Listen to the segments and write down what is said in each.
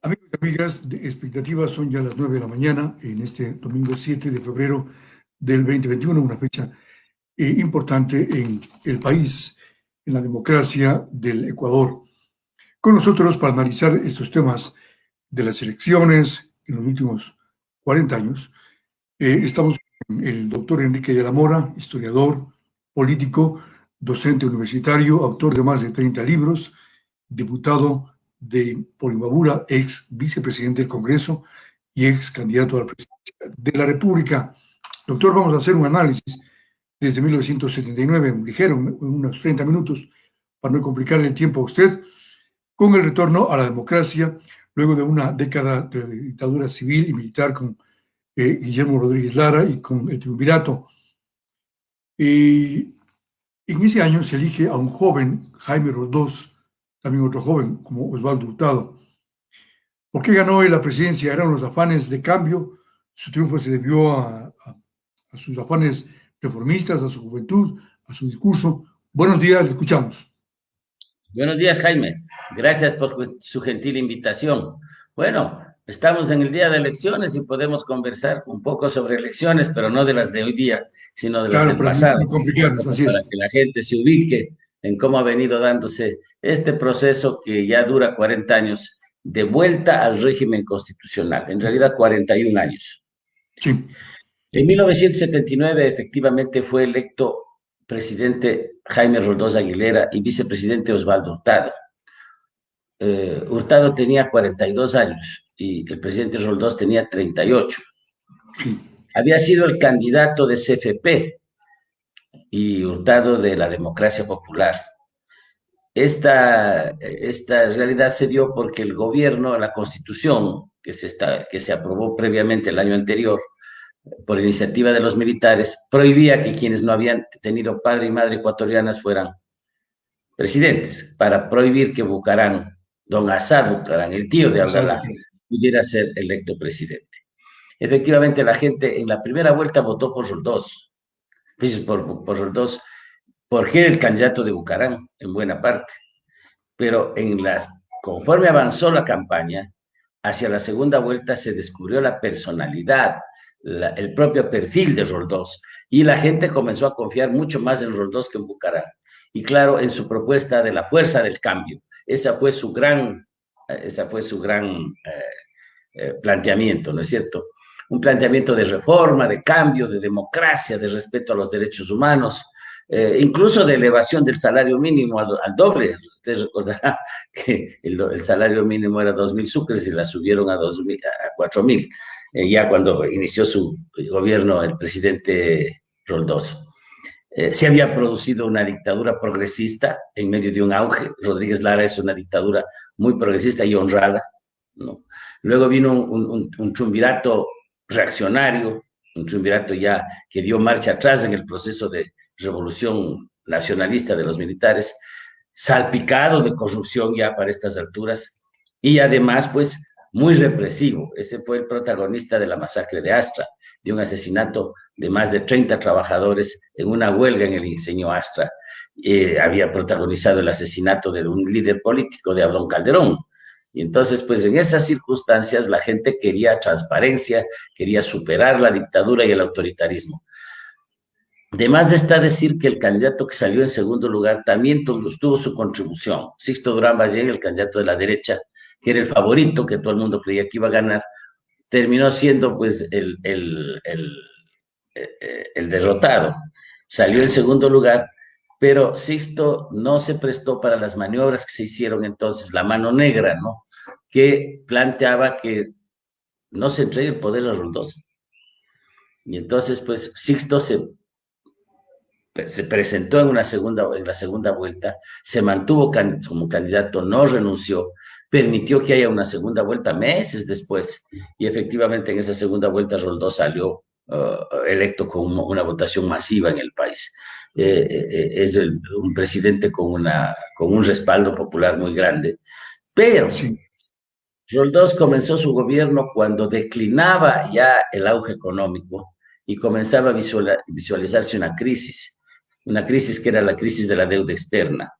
Amigos y amigas, de expectativas son ya las 9 de la mañana en este domingo 7 de febrero del 2021, una fecha importante en el país, en la democracia del Ecuador. Con nosotros para analizar estos temas de las elecciones en los últimos 40 años, estamos con el doctor Enrique Ayala Mora, historiador, político, docente universitario, autor de más de 30 libros, diputado por Imbabura, ex vicepresidente del Congreso y ex candidato a la presidencia de la República. Doctor, vamos a hacer un análisis desde 1979, ligero, unos 30 minutos, para no complicarle el tiempo a usted, con el retorno a la democracia, luego de una década de dictadura civil y militar con Guillermo Rodríguez Lara y con el triunvirato. En ese año se elige a un joven, Jaime Roldós, también otro joven, como Osvaldo Hurtado. ¿Por qué ganó él la presidencia? Eran los afanes de cambio. Su triunfo se debió a sus afanes reformistas, a su juventud, a su discurso. Buenos días, le escuchamos. Buenos días, Jaime. Gracias por su gentil invitación. Bueno, estamos en el día de elecciones y podemos conversar un poco sobre elecciones, pero no de las de hoy día, sino de las Claro, del para pasado, no complicarnos, así para es. que la gente se ubique en cómo ha venido dándose este proceso que ya dura 40 años de vuelta al régimen constitucional, en realidad 41 años. Sí. En 1979 efectivamente fue electo presidente Jaime Roldós Aguilera y vicepresidente Osvaldo Hurtado. Hurtado tenía 42 años y el presidente Roldós tenía 38. Sí. Había sido el candidato de CFP y Hurtado de la Democracia Popular. Esta realidad se dio porque el gobierno, la constitución que se aprobó previamente el año anterior, por iniciativa de los militares, prohibía que quienes no habían tenido padre y madre ecuatorianas fueran presidentes, para prohibir que Bucarán, don Assad Bucarán, el tío de Abdalá, pudiera ser electo presidente. Efectivamente, la gente en la primera vuelta votó por Roldós, por Roldós, porque era el candidato de Bucarán, en buena parte. Pero conforme avanzó la campaña, hacia la segunda vuelta se descubrió la personalidad, el propio perfil de Roldós, y la gente comenzó a confiar mucho más en Roldós que en Bucarán. Y claro, en su propuesta de la fuerza del cambio. Esa fue su gran planteamiento, ¿no es cierto? Un planteamiento de reforma, de cambio, de democracia, de respeto a los derechos humanos, incluso de elevación del salario mínimo al doble. Usted recordará que el salario mínimo era 2.000 sucres y la subieron a 4.000, ya cuando inició su gobierno el presidente Roldós. Se había producido una dictadura progresista en medio de un auge. Rodríguez Lara es una dictadura muy progresista y honrada, ¿no? Luego vino un triunvirato reaccionario, un triunvirato ya que dio marcha atrás en el proceso de revolución nacionalista de los militares, salpicado de corrupción ya para estas alturas, y además, pues, muy represivo. Ese fue el protagonista de la masacre de Astra, de un asesinato de más de 30 trabajadores en una huelga en el ingenio Astra. Había protagonizado el asesinato de un líder político, de Abdón Calderón. Y entonces, pues en esas circunstancias la gente quería transparencia, quería superar la dictadura y el autoritarismo. Además está decir que el candidato que salió en segundo lugar también tuvo su contribución. Sixto Durán Ballén, el candidato de la derecha, que era el favorito, que todo el mundo creía que iba a ganar, terminó siendo pues el derrotado. Salió en segundo lugar, pero Sixto no se prestó para las maniobras que se hicieron entonces, la mano negra, ¿no? Que planteaba que no se entregue el poder a Roldós. Y entonces, pues, Sixto se presentó en la segunda vuelta, se mantuvo como candidato, no renunció, permitió que haya una segunda vuelta meses después, y efectivamente en esa segunda vuelta Roldós salió electo con una votación masiva en el país. Es un presidente con un respaldo popular muy grande, pero Sí. Roldós comenzó su gobierno cuando declinaba ya el auge económico y comenzaba a visualizarse una crisis que era la crisis de la deuda externa.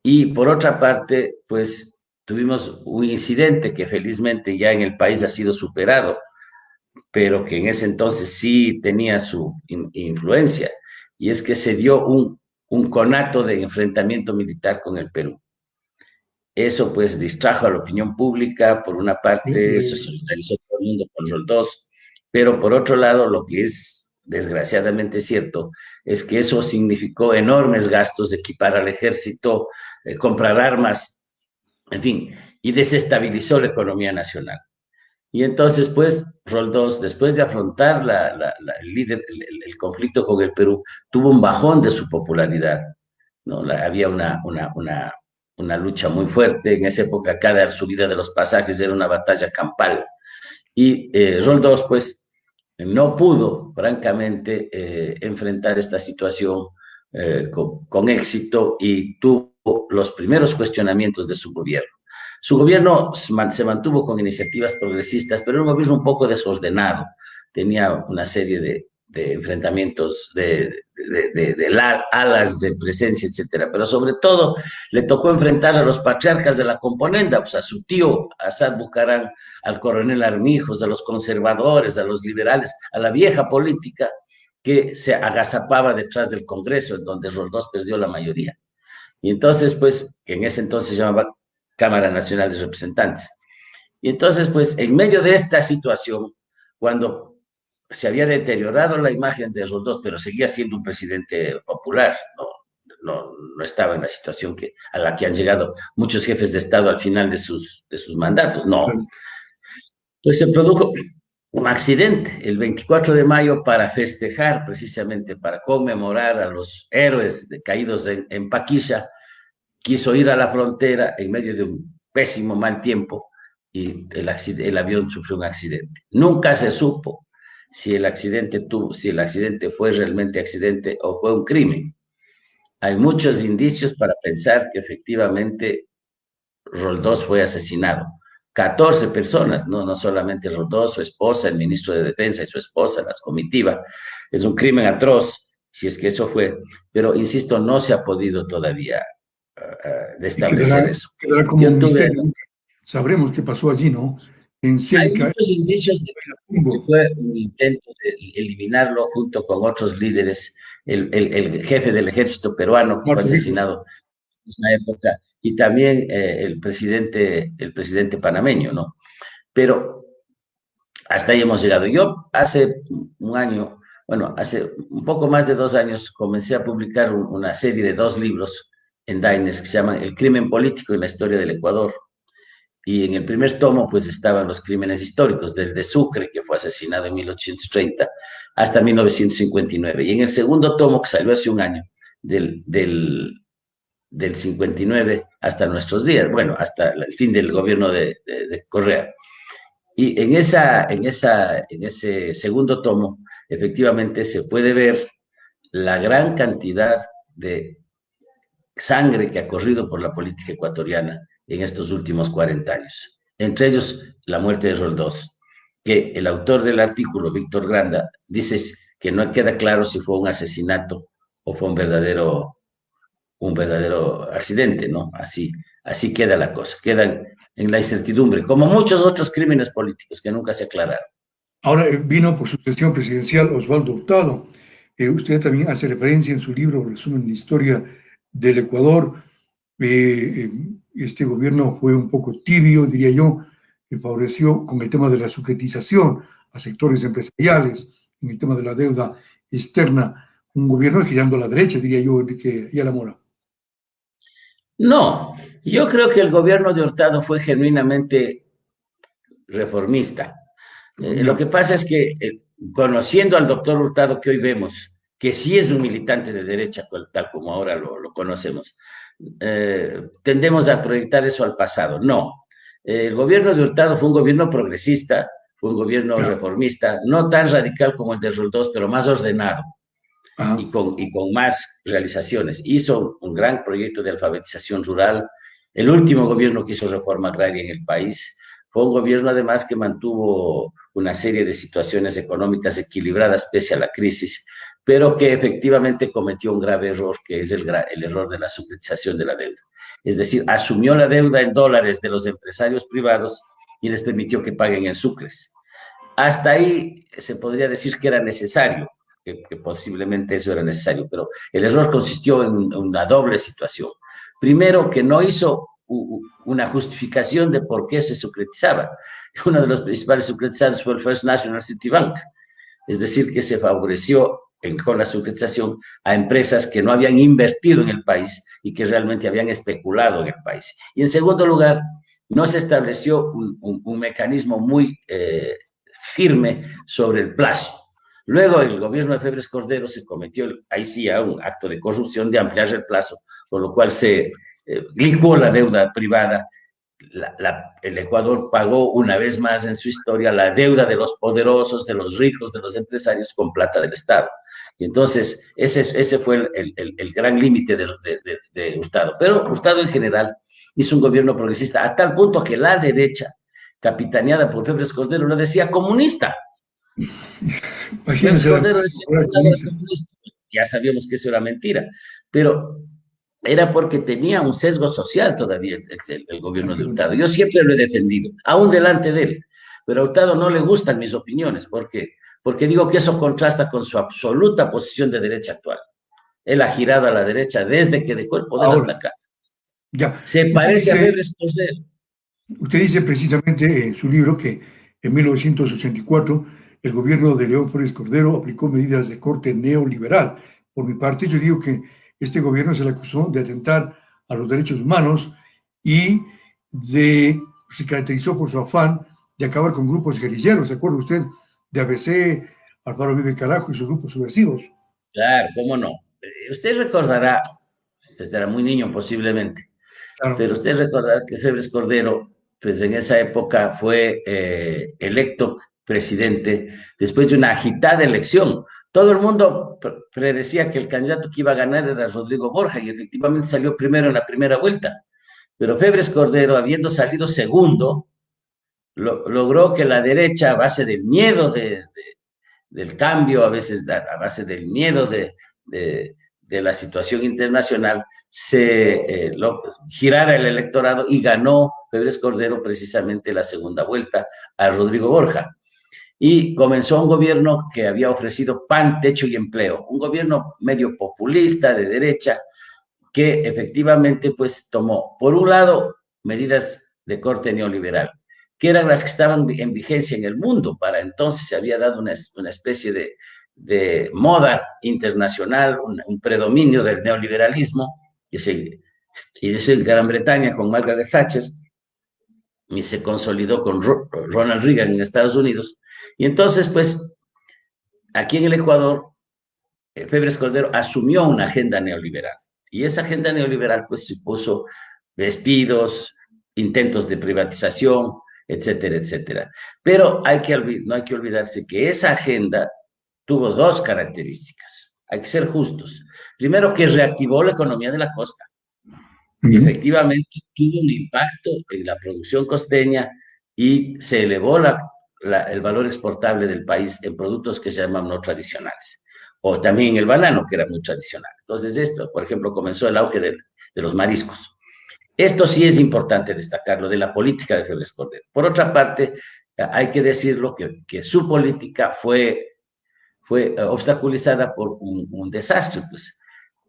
Y por otra parte, pues tuvimos un incidente que felizmente ya en el país ha sido superado, pero que en ese entonces sí tenía su influencia, y es que se dio un conato de enfrentamiento militar con el Perú. Eso pues distrajo a la opinión pública, por una parte se Eh, solidarizó todo el mundo con Roldós, pero por otro lado lo que es desgraciadamente cierto es que eso significó enormes gastos de equipar al ejército, comprar armas, en fin, y desestabilizó la economía nacional. Y entonces, pues, Roldós, después de afrontar el conflicto con el Perú, tuvo un bajón de su popularidad, ¿no? Había una lucha muy fuerte. En esa época, cada subida de los pasajes era una batalla campal. Y Roldós, pues, no pudo, francamente, enfrentar esta situación con éxito, y tuvo los primeros cuestionamientos de su gobierno. Su gobierno se mantuvo con iniciativas progresistas, pero era un gobierno un poco desordenado. Tenía una serie de enfrentamientos, alas de presencia, etcétera. Pero sobre todo le tocó enfrentar a los patriarcas de la componenda, pues a su tío Asad Bucarán, al coronel Armijos, a los conservadores, a los liberales, a la vieja política que se agazapaba detrás del Congreso, en donde Roldós perdió la mayoría. Y entonces, pues, que en ese entonces se llamaba Cámara Nacional de Representantes. Y entonces, pues, en medio de esta situación, cuando se había deteriorado la imagen de Roldós, pero seguía siendo un presidente popular, no estaba en la situación a la que han llegado muchos jefes de Estado al final de sus mandatos, no. Pues se produjo un accidente el 24 de mayo para festejar, precisamente para conmemorar a los héroes caídos en Paquisha. Quiso ir a la frontera en medio de un pésimo mal tiempo, y el avión sufrió un accidente. Nunca se supo si el accidente fue realmente accidente o fue un crimen. Hay muchos indicios para pensar que efectivamente Roldós fue asesinado. 14 personas, no solamente Roldós, su esposa, el ministro de Defensa y su esposa, la comitiva. Es un crimen atroz, si es que eso fue, pero insisto, no se ha podido todavía de y establecer eso. quedará como Yo un tuve, misterio. Sabremos qué pasó allí, ¿no? En hay Célica, muchos indicios de que Humbo, fue un intento de eliminarlo junto con otros líderes, el jefe del ejército peruano que fue Marco Vivos. asesinado en esa época, y también el presidente panameño, ¿no? Pero hasta ahí hemos llegado. Yo hace un año, bueno, hace un poco más de 2 años, comencé a publicar una serie de 2 libros en Diners que se llaman El crimen político y la historia del Ecuador. Y en el primer tomo, pues, estaban los crímenes históricos, desde Sucre, que fue asesinado en 1830, hasta 1959. Y en el segundo tomo, que salió hace un año, del 59 hasta nuestros días, bueno, hasta el fin del gobierno de Correa. Y en ese segundo tomo, efectivamente, se puede ver la gran cantidad de sangre que ha corrido por la política ecuatoriana en estos últimos 40 años. Entre ellos, la muerte de Roldós, que el autor del artículo, Víctor Granda, dice que no queda claro si fue un asesinato o fue un verdadero accidente, ¿no? Así queda la cosa, quedan en la incertidumbre, como muchos otros crímenes políticos que nunca se aclararon. Ahora vino por sucesión presidencial Osvaldo Hurtado. Usted también hace referencia en su libro, resumen la historia del Ecuador. Este gobierno fue un poco tibio, diría yo, que favoreció con el tema de la sujetización a sectores empresariales, en el tema de la deuda externa, un gobierno girando a la derecha, diría yo, Enrique Ayala Mora. No, yo creo que el gobierno de Hurtado fue genuinamente reformista. Lo Ya, que pasa es que, conociendo al doctor Hurtado que hoy vemos, que sí es un militante de derecha, tal como ahora lo conocemos, tendemos a proyectar eso al pasado. No, el gobierno de Hurtado fue un gobierno progresista, fue un gobierno ya, reformista, no tan radical como el de Roldós, pero más ordenado ajá, y con más realizaciones. Hizo un gran proyecto de alfabetización rural. El último gobierno que hizo reforma agraria en el país fue un gobierno, además, que mantuvo una serie de situaciones económicas equilibradas pese a la crisis, pero que efectivamente cometió un grave error, que es el error de la sucretización de la deuda. Es decir, asumió la deuda en dólares de los empresarios privados y les permitió que paguen en sucres. Hasta ahí se podría decir que era necesario, que posiblemente eso era necesario, pero el error consistió en una doble situación. Primero, que no hizo una justificación de por qué se sucretizaba. Uno de los principales sucretizados fue el First National Citibank, es decir, que se favoreció con la sucretización a empresas que no habían invertido en el país y que realmente habían especulado en el país. Y en segundo lugar, no se estableció un mecanismo muy firme sobre el plazo. Luego el gobierno de Febres Cordero se cometió, ahí sí, a un acto de corrupción de ampliar el plazo, con lo cual se licuó la deuda privada. El Ecuador pagó una vez más en su historia la deuda de los poderosos, de los ricos, de los empresarios con plata del Estado. Y entonces ese fue el gran límite de Hurtado. Pero Hurtado en general hizo un gobierno progresista a tal punto que la derecha, capitaneada por Febres Cordero, lo decía comunista. Febres Cordero decía que era comunista. Ya sabíamos que eso era mentira, pero era porque tenía un sesgo social todavía el gobierno de Hurtado. Yo siempre lo he defendido, aún delante de él, pero a Hurtado no le gustan mis opiniones, porque digo que eso contrasta con su absoluta posición de derecha actual. Él ha girado a la derecha desde que dejó el poder hasta acá. Ya. Se parece a Febres Cordero. Usted dice precisamente en su libro que en 1984 el gobierno de León Febres Cordero aplicó medidas de corte neoliberal. Por mi parte, yo digo que este gobierno se le acusó de atentar a los derechos humanos y se caracterizó por su afán de acabar con grupos guerrilleros. ¿Se acuerda usted de ABC, Álvaro Vive Carajo y sus grupos subversivos? Claro, cómo no. Usted recordará, usted era muy niño posiblemente, claro, pero usted recordará que Febres Cordero, pues en esa época fue electo presidente después de una agitada elección. Todo el mundo predecía que el candidato que iba a ganar era Rodrigo Borja y efectivamente salió primero en la primera vuelta. Pero Febres Cordero, habiendo salido segundo, logró que la derecha, a base del miedo del cambio, a veces a base del miedo de la situación internacional, girara el electorado y ganó Febres Cordero precisamente la segunda vuelta a Rodrigo Borja. Y comenzó un gobierno que había ofrecido pan, techo y empleo, un gobierno medio populista, de derecha, que efectivamente pues tomó, por un lado, medidas de corte neoliberal, que eran las que estaban en vigencia en el mundo. Para entonces se había dado una especie de moda internacional, un predominio del neoliberalismo, que se inició en Gran Bretaña con Margaret Thatcher y se consolidó con Ronald Reagan en Estados Unidos. Y entonces, pues, aquí en el Ecuador, Febres Cordero asumió una agenda neoliberal. Y esa agenda neoliberal, pues, supuso despidos, intentos de privatización, etcétera, etcétera. Pero no hay que olvidarse que esa agenda tuvo dos características. Hay que ser justos. Primero, que reactivó la economía de la costa. Y efectivamente tuvo un impacto en la producción costeña y se elevó el valor exportable del país en productos que se llaman no tradicionales. O también el banano, que era muy tradicional. Entonces esto, por ejemplo, comenzó el auge de los mariscos. Esto sí es importante destacarlo de la política de Febres Cordero. Por otra parte, hay que decirlo que su política fue obstaculizada por un desastre, pues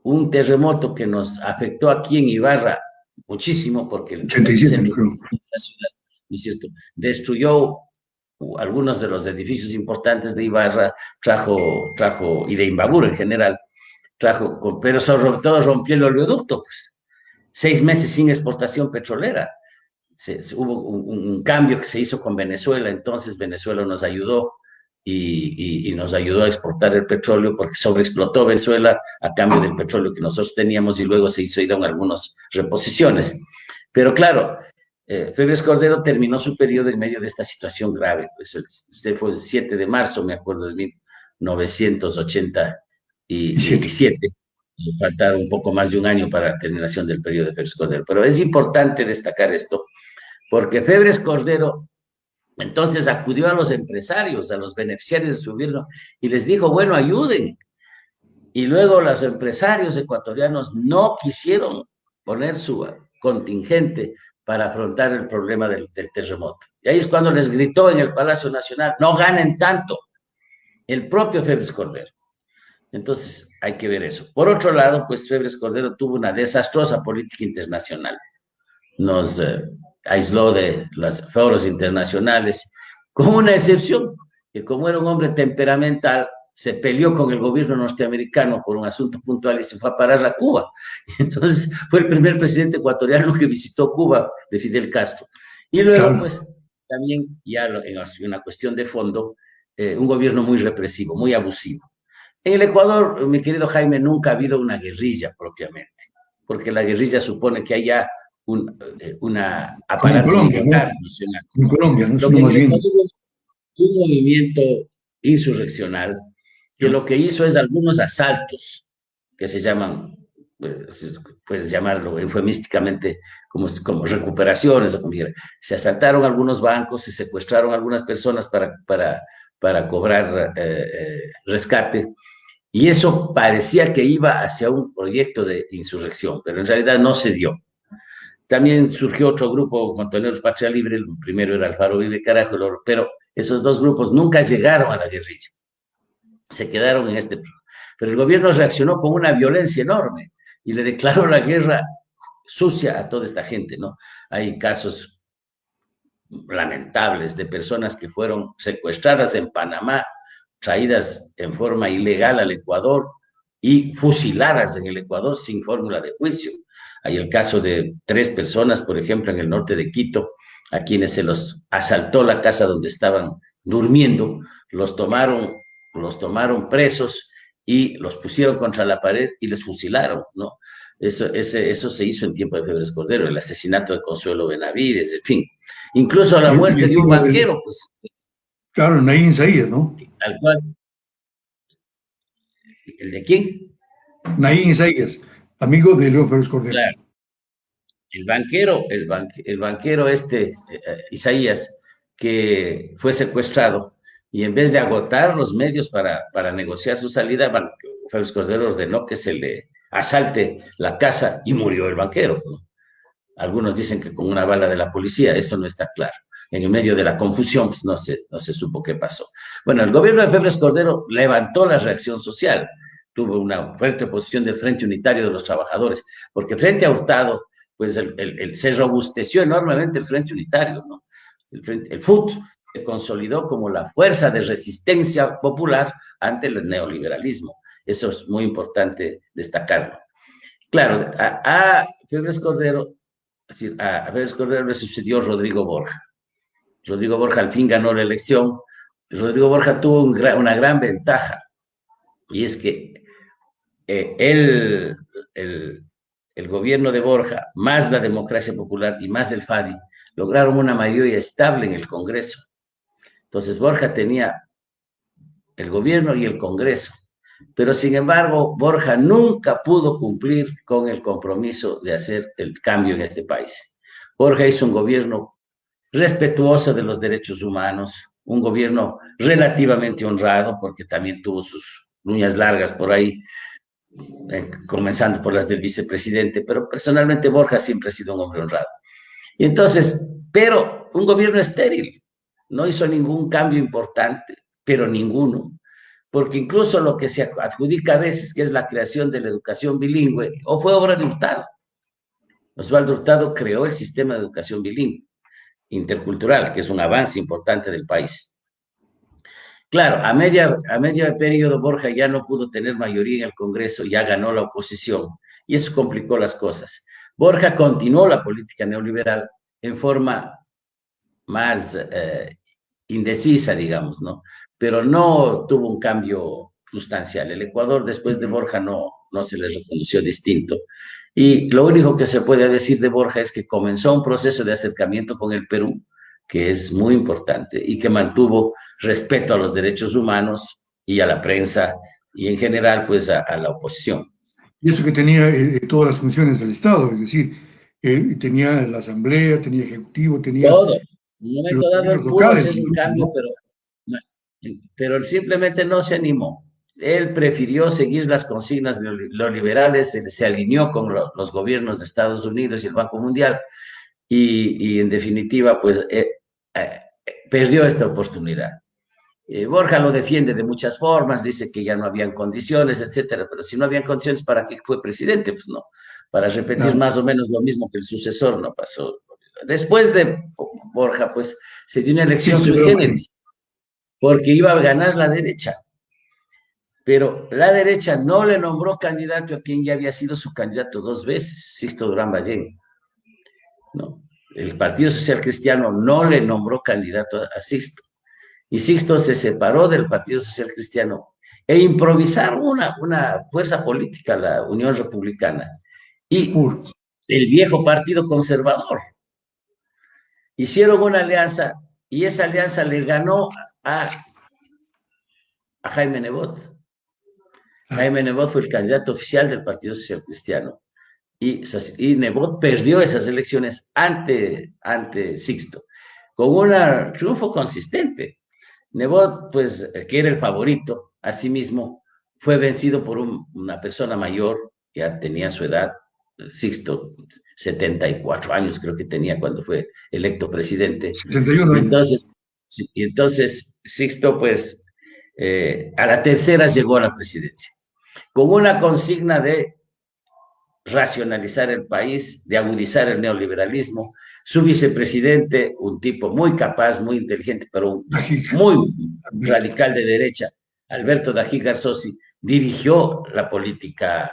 un terremoto que nos afectó aquí en Ibarra muchísimo, porque el 87, centro de la ciudad, ¿no es cierto?, destruyó algunos de los edificios importantes de Ibarra, y de Imbabura en general, pero sobre todo rompió el oleoducto, pues 6 meses sin exportación petrolera. Hubo un cambio que se hizo con Venezuela, entonces Venezuela nos ayudó y nos ayudó a exportar el petróleo porque sobreexplotó Venezuela a cambio del petróleo que nosotros teníamos y luego se hicieron algunas reposiciones. Pero claro, Febres Cordero terminó su periodo en medio de esta situación grave. Pues usted fue el 7 de marzo, me acuerdo, de 1987. Faltaron un poco más de un año para la terminación del periodo de Febres Cordero. Pero es importante destacar esto, porque Febres Cordero entonces acudió a los empresarios, a los beneficiarios de su gobierno, y les dijo, bueno, ayuden, Y luego los empresarios ecuatorianos no quisieron poner su contingente para afrontar el problema del terremoto. Y ahí es cuando les gritó en el Palacio Nacional, no ganen tanto, el propio Febres Cordero. Entonces hay que ver eso. Por otro lado, pues Febres Cordero tuvo una desastrosa política internacional. Nos aisló de los foros internacionales, con una excepción, que como era un hombre temperamental, se peleó con el gobierno norteamericano por un asunto puntual y se fue a parar a Cuba. Entonces fue el primer presidente ecuatoriano que visitó Cuba de Fidel Castro. Y luego, Claro, pues, también ya en una cuestión de fondo, un gobierno muy represivo, muy abusivo. En el Ecuador, mi querido Jaime, nunca ha habido una guerrilla propiamente, porque la guerrilla supone que haya un como en aparato Colombia, ¿no? militar nacional, En ¿no? Colombia, ¿no? Lo Sino que en más el bien, Ecuador hubo un movimiento insurreccional que ya, lo que hizo es algunos asaltos que se llaman, puedes llamarlo eufemísticamente como recuperaciones, se asaltaron algunos bancos, se secuestraron algunas personas para cobrar rescate, y eso parecía que iba hacia un proyecto de insurrección, pero en realidad no se dio. También surgió otro grupo, Montoneros Patria Libre, el primero era Alfaro Vive Carajo, pero esos dos grupos nunca llegaron a la guerrilla, se quedaron en este. Pero el gobierno reaccionó con una violencia enorme y le declaró la guerra sucia a toda esta gente, ¿no? Hay casos lamentables de personas que fueron secuestradas en Panamá, traídas en forma ilegal al Ecuador y fusiladas en el Ecuador sin fórmula de juicio. Hay el caso de 3 personas, por ejemplo, en el norte de Quito, a quienes se los asaltó la casa donde estaban durmiendo, los tomaron presos y los pusieron contra la pared y les fusilaron, ¿no? Eso se hizo en tiempo de Febres Cordero, el asesinato de Consuelo Benavides, en fin. Incluso la y muerte el de un tema del, banquero, pues, claro, Naín Isaías, ¿no? al cual, ¿el de quién? Naín Isaías, amigo de León Férez Cordero. Claro, el banquero Isaías, que fue secuestrado, y en vez de agotar los medios para negociar su salida, Félix Cordero ordenó que se le asalte la casa y murió el banquero, ¿no? Algunos dicen que con una bala de la policía, esto no está claro. En el medio de la confusión, pues no se supo qué pasó. Bueno, el gobierno de Febres Cordero levantó la reacción social, tuvo una fuerte oposición del Frente Unitario de los Trabajadores, porque frente a Hurtado, pues se robusteció enormemente el Frente Unitario, ¿no? El FUT se consolidó como la fuerza de resistencia popular ante el neoliberalismo. Eso es muy importante destacarlo. Claro, a Febres Cordero, es decir, a Febres Cordero le sucedió Rodrigo Borja. Rodrigo Borja al fin ganó la elección. Rodrigo Borja tuvo una gran ventaja, y es que él, el gobierno de Borja, más la democracia popular y más el FADI, lograron una mayoría estable en el Congreso. Entonces Borja tenía el gobierno y el Congreso. Pero sin embargo, Borja nunca pudo cumplir con el compromiso de hacer el cambio en este país. Borja hizo un gobierno respetuoso de los derechos humanos, un gobierno relativamente honrado, porque también tuvo sus uñas largas por ahí, comenzando por las del vicepresidente, pero personalmente Borja siempre ha sido un hombre honrado. Y entonces, pero un gobierno estéril, no hizo ningún cambio importante, pero ninguno, porque incluso lo que se adjudica a veces, que es la creación de la educación bilingüe, o fue obra de Hurtado. Osvaldo Hurtado creó el sistema de educación bilingüe intercultural, que es un avance importante del país. Claro, a medio periodo Borja ya no pudo tener mayoría en el Congreso, ya ganó la oposición, y eso complicó las cosas. Borja continuó la política neoliberal en forma más indecisa, digamos, ¿no? Pero no tuvo un cambio sustancial. El Ecuador después de Borja no se le reconoció distinto. Y lo único que se puede decir de Borja es que comenzó un proceso de acercamiento con el Perú, que es muy importante, y que mantuvo respeto a los derechos humanos y a la prensa, y en general, pues, a la oposición. Y eso que tenía todas las funciones del Estado, es decir, tenía la Asamblea, tenía Ejecutivo, tenía Todo. En un momento los dado gobiernos él pudo locales hacer un incluso, cambio, ¿no? pero simplemente no se animó. él prefirió seguir las consignas los liberales, se alineó con los gobiernos de Estados Unidos y el Banco Mundial, y en definitiva, pues perdió esta oportunidad. Borja lo defiende de muchas formas, dice que ya no habían condiciones, etcétera, pero si no habían condiciones, ¿para qué fue presidente? Pues no, para repetir más o menos lo mismo que el sucesor, no pasó. Después de Borja, pues se dio una elección sui generis, porque iba a ganar la derecha, pero la derecha no le nombró candidato a quien ya había sido su candidato 2 veces, Sixto Durán Ballén, ¿no? El Partido Social Cristiano no le nombró candidato a Sixto, y Sixto se separó del Partido Social Cristiano e improvisaron una fuerza política, la Unión Republicana, y el viejo Partido Conservador. Hicieron una alianza, y esa alianza le ganó a Jaime Nebot. Jaime Nebot fue el candidato oficial del Partido Social Cristiano, y Nebot perdió esas elecciones ante Sixto, con un triunfo consistente. Nebot, pues, que era el favorito, asimismo, fue vencido por una persona mayor, ya tenía su edad, Sixto, 74 años creo que tenía cuando fue electo presidente. 71 años. Y entonces Sixto, pues, a la tercera llegó a la presidencia, con una consigna de racionalizar el país, de agudizar el neoliberalismo. Su vicepresidente, un tipo muy capaz, muy inteligente, pero muy radical de derecha, Alberto Dají Garzosi, dirigió la política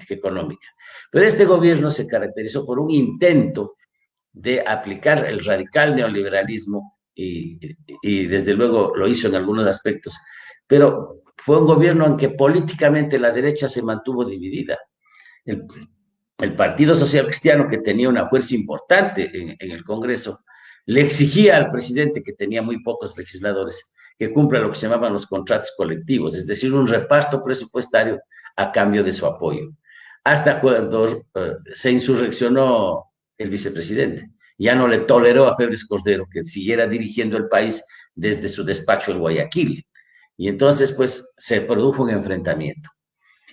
económica. Pero este gobierno se caracterizó por un intento de aplicar el radical neoliberalismo y desde luego lo hizo en algunos aspectos, pero fue un gobierno en que políticamente la derecha se mantuvo dividida. El Partido Social Cristiano, que tenía una fuerza importante en el Congreso, le exigía al presidente, que tenía muy pocos legisladores, que cumpla lo que se llamaban los contratos colectivos, es decir, un reparto presupuestario a cambio de su apoyo. Hasta cuando se insurreccionó el vicepresidente. Ya no le toleró a Febres Cordero que siguiera dirigiendo el país desde su despacho en Guayaquil. Y entonces, pues, se produjo un enfrentamiento.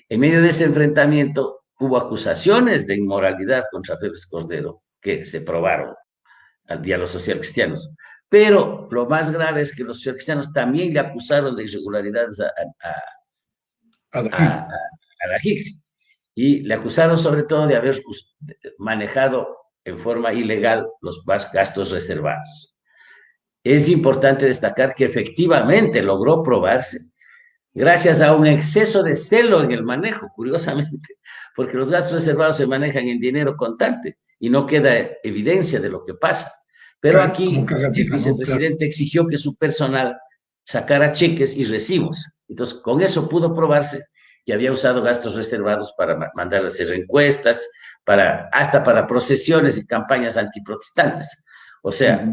En medio de ese enfrentamiento hubo acusaciones de inmoralidad contra Febres Cordero que se probaron al día los socialcristianos. Pero lo más grave es que los socialcristianos también le acusaron de irregularidades a Dají, y le acusaron sobre todo de haber manejado en forma ilegal los gastos reservados. Es importante destacar que efectivamente logró probarse gracias a un exceso de celo en el manejo, curiosamente, porque los gastos reservados se manejan en dinero contante y no queda evidencia de lo que pasa. Pero aquí el vicepresidente exigió que su personal sacara cheques y recibos. Entonces, con eso pudo probarse que había usado gastos reservados para mandar a hacer encuestas, hasta para procesiones y campañas antiprotestantes. O sea,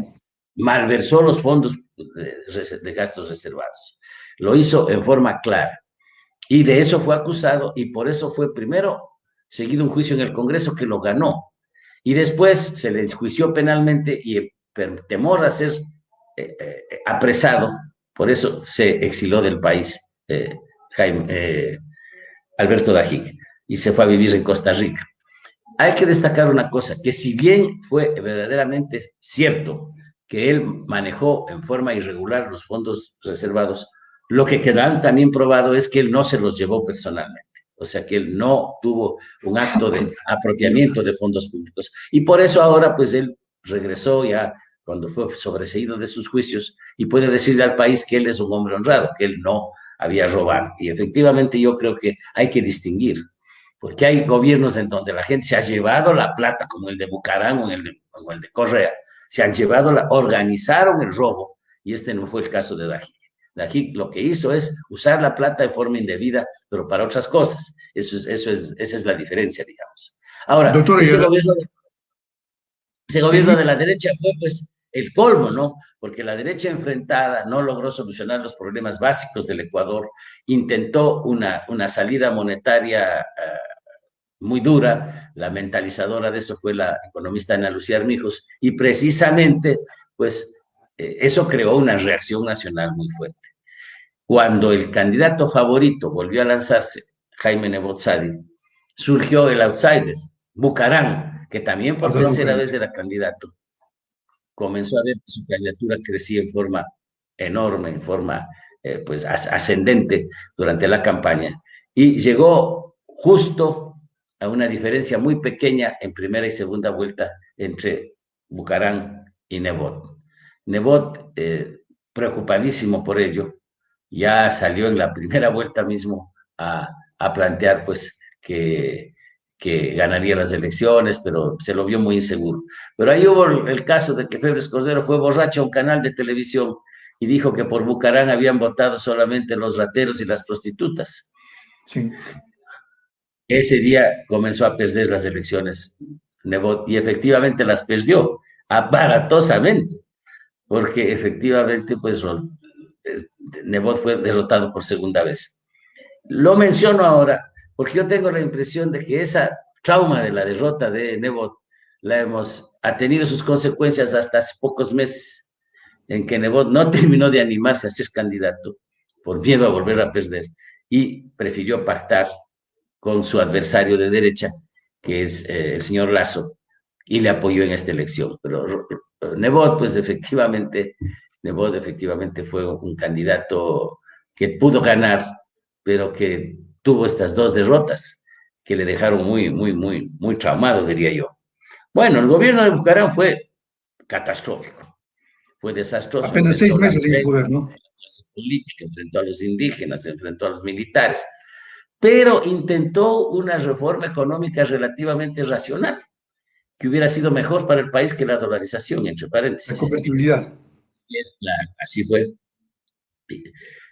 malversó los fondos de gastos reservados. Lo hizo en forma clara. Y de eso fue acusado, y por eso fue primero seguido un juicio en el Congreso que lo ganó. Y después se le enjuició penalmente y temor a ser apresado, por eso se exiló del país Alberto Dají, y se fue a vivir en Costa Rica. Hay que destacar una cosa, que si bien fue verdaderamente cierto que él manejó en forma irregular los fondos reservados, lo que queda también probado es que él no se los llevó personalmente. O sea, que él no tuvo un acto de apropiamiento de fondos públicos. Y por eso ahora, pues, él regresó ya cuando fue sobreseído de sus juicios y puede decirle al país que él es un hombre honrado, que él no había robado. Y efectivamente yo creo que hay que distinguir, porque hay gobiernos en donde la gente se ha llevado la plata, como el de Bucaram o el de Correa, se han llevado, organizaron el robo, y este no fue el caso de Dají. Dají lo que hizo es usar la plata de forma indebida, pero para otras cosas. Esa es la diferencia, digamos. Ahora, doctor, ese gobierno de la derecha fue, pues, el colmo, ¿no? Porque la derecha enfrentada no logró solucionar los problemas básicos del Ecuador, intentó una salida monetaria muy dura, la mentalizadora de eso fue la economista Ana Lucía Armijos, y precisamente, pues, eso creó una reacción nacional muy fuerte. Cuando el candidato favorito volvió a lanzarse, Jaime Nebot Sadi, surgió el outsider, Bucaram, que también por tercera vez era candidato. Comenzó a ver que su candidatura crecía en forma enorme, en forma pues ascendente durante la campaña, y llegó justo a una diferencia muy pequeña en primera y segunda vuelta entre Bucaram y Nebot. Nebot, preocupadísimo por ello, ya salió en la primera vuelta mismo a plantear pues que ganaría las elecciones, pero se lo vio muy inseguro. Pero ahí hubo el caso de que Febres Cordero fue borracho a un canal de televisión y dijo que por Bucaram habían votado solamente los rateros y las prostitutas. Sí. Ese día comenzó a perder las elecciones Nebot y efectivamente las perdió aparatosamente, porque efectivamente pues Nebot fue derrotado por segunda vez. Lo menciono ahora porque yo tengo la impresión de que esa trauma de la derrota de Nebot ha tenido sus consecuencias hasta hace pocos meses, en que Nebot no terminó de animarse a ser candidato por miedo a volver a perder y prefirió pactar con su adversario de derecha, que es el señor Lasso, y le apoyó en esta elección. Pero Nebot, pues efectivamente fue un candidato que pudo ganar, pero que tuvo estas dos derrotas que le dejaron muy traumado, diría yo. Bueno, el gobierno de Bucaram fue catastrófico, fue desastroso. Apenas 6 meses en poder, ¿no? La clase política, enfrentó a los indígenas, enfrentó a los militares, pero intentó una reforma económica relativamente racional, que hubiera sido mejor para el país que la dolarización, entre paréntesis. La convertibilidad. Claro, así fue.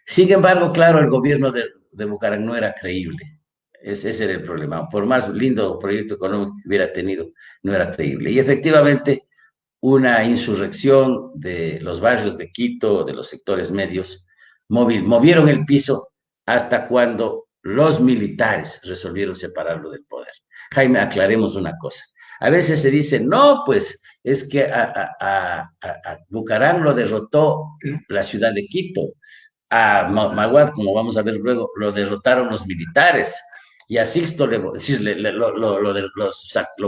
Sin embargo, claro, el gobierno de Bucaram no era creíble. Ese era el problema. Por más lindo proyecto económico que hubiera tenido, no era creíble. Y efectivamente, una insurrección de los barrios de Quito, de los sectores medios, movieron el piso hasta cuando los militares resolvieron separarlo del poder. Jaime, aclaremos una cosa. A veces se dice, no, pues es que a Bucaram lo derrotó la ciudad de Quito, a Maguad, como vamos a ver luego, lo derrotaron los militares, y a Sixto lo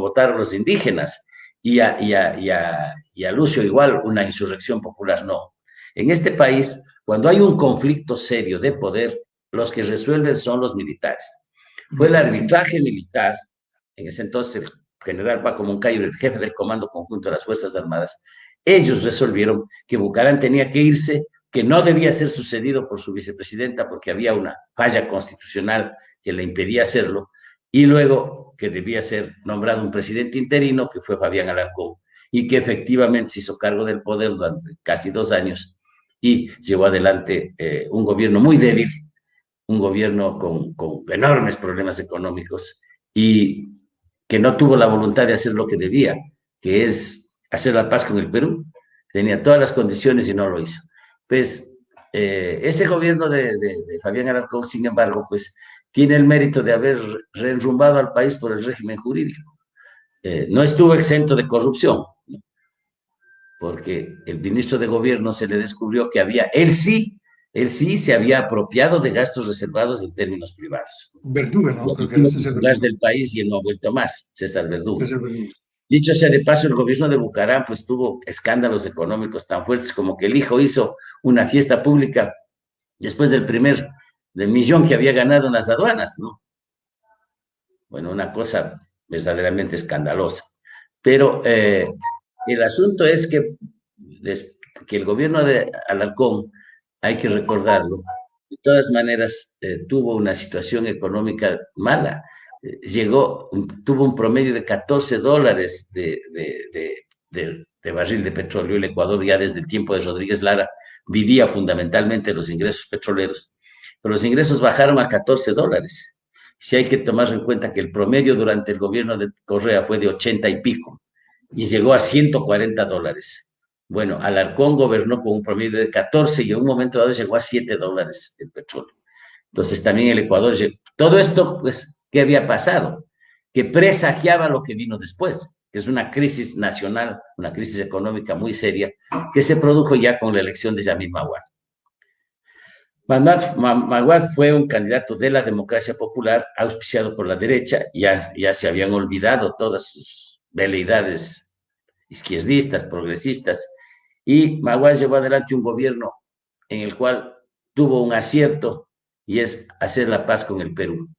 votaron los indígenas, y a Lucio igual una insurrección popular. No. En este país, cuando hay un conflicto serio de poder, los que resuelven son los militares. Fue el arbitraje militar, en ese entonces el general Paco Moncayo, el jefe del Comando Conjunto de las Fuerzas Armadas, ellos resolvieron que Bucaram tenía que irse, que no debía ser sucedido por su vicepresidenta porque había una falla constitucional que le impedía hacerlo, y luego que debía ser nombrado un presidente interino, que fue Fabián Alarcón, y que efectivamente se hizo cargo del poder durante casi 2 años y llevó adelante un gobierno muy débil, un gobierno con enormes problemas económicos y que no tuvo la voluntad de hacer lo que debía, que es hacer la paz con el Perú. Tenía todas las condiciones y no lo hizo. Pues ese gobierno de Fabián Alarcón, sin embargo, pues tiene el mérito de haber reenrumbado al país por el régimen jurídico. No estuvo exento de corrupción, ¿no? Porque el ministro de gobierno se le descubrió que él sí se había apropiado de gastos reservados en términos privados. Verdugo, ¿no? Creo que era César Verdugo. Del país y él no ha vuelto más, César Verdugo. César Verdugo. Dicho sea de paso, el gobierno de Bucaram pues tuvo escándalos económicos tan fuertes como que el hijo hizo una fiesta pública después del millón que había ganado en las aduanas, ¿no? Bueno, una cosa verdaderamente escandalosa. Pero el asunto es que el gobierno de Alarcón, hay que recordarlo, de todas maneras tuvo una situación económica mala. Tuvo un promedio de $14 de barril de petróleo. El Ecuador ya desde el tiempo de Rodríguez Lara vivía fundamentalmente los ingresos petroleros, pero los ingresos bajaron a $14. Si hay que tomar en cuenta que el promedio durante el gobierno de Correa fue de 80 y pico y llegó a $140. Bueno, Alarcón gobernó con un promedio de 14 y en un momento dado llegó a $7 el petróleo. Entonces también el Ecuador, todo esto, pues, ¿qué había pasado? Que presagiaba lo que vino después, que es una crisis nacional, una crisis económica muy seria, que se produjo ya con la elección de Yamil Maguad. Maguad fue un candidato de la democracia popular auspiciado por la derecha, ya se habían olvidado todas sus veleidades izquierdistas, progresistas, y Maguad llevó adelante un gobierno en el cual tuvo un acierto y es hacer la paz con el Perú.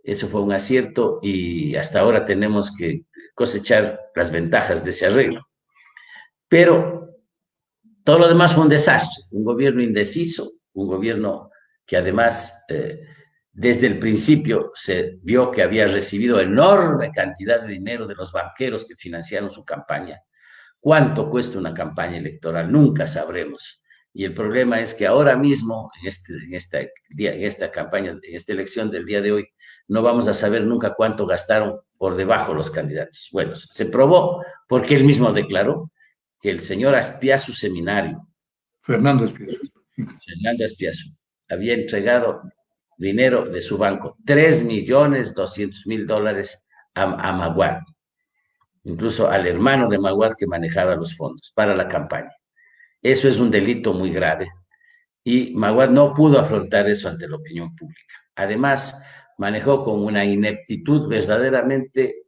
Eso fue un acierto y hasta ahora tenemos que cosechar las ventajas de ese arreglo. Pero todo lo demás fue un desastre, un gobierno indeciso, un gobierno que además desde el principio se vio que había recibido enorme cantidad de dinero de los banqueros que financiaron su campaña. ¿Cuánto cuesta una campaña electoral? Nunca sabremos. Y el problema es que ahora mismo, en esta campaña, en esta elección del día de hoy, no vamos a saber nunca cuánto gastaron por debajo los candidatos. Bueno, se probó porque él mismo declaró que el señor Azpiazu Seminario, Fernando Azpiazu, Fernando Azpiazu, había entregado dinero de su banco, $3.200.000 a Maguad, incluso al hermano de Maguad que manejaba los fondos para la campaña. Eso es un delito muy grave y Maguad no pudo afrontar eso ante la opinión pública. Además, manejó con una ineptitud verdaderamente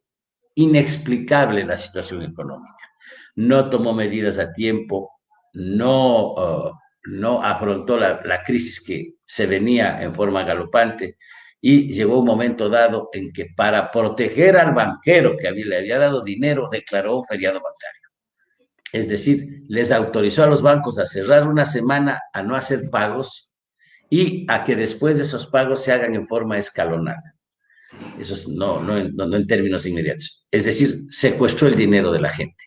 inexplicable la situación económica. No tomó medidas a tiempo, no afrontó la crisis que se venía en forma galopante y llegó un momento dado en que para proteger al banquero que le había dado dinero, declaró un feriado bancario. Es decir, les autorizó a los bancos a cerrar una semana, a no hacer pagos y a que después de esos pagos se hagan en forma escalonada. Eso no en términos inmediatos. Es decir, secuestró el dinero de la gente.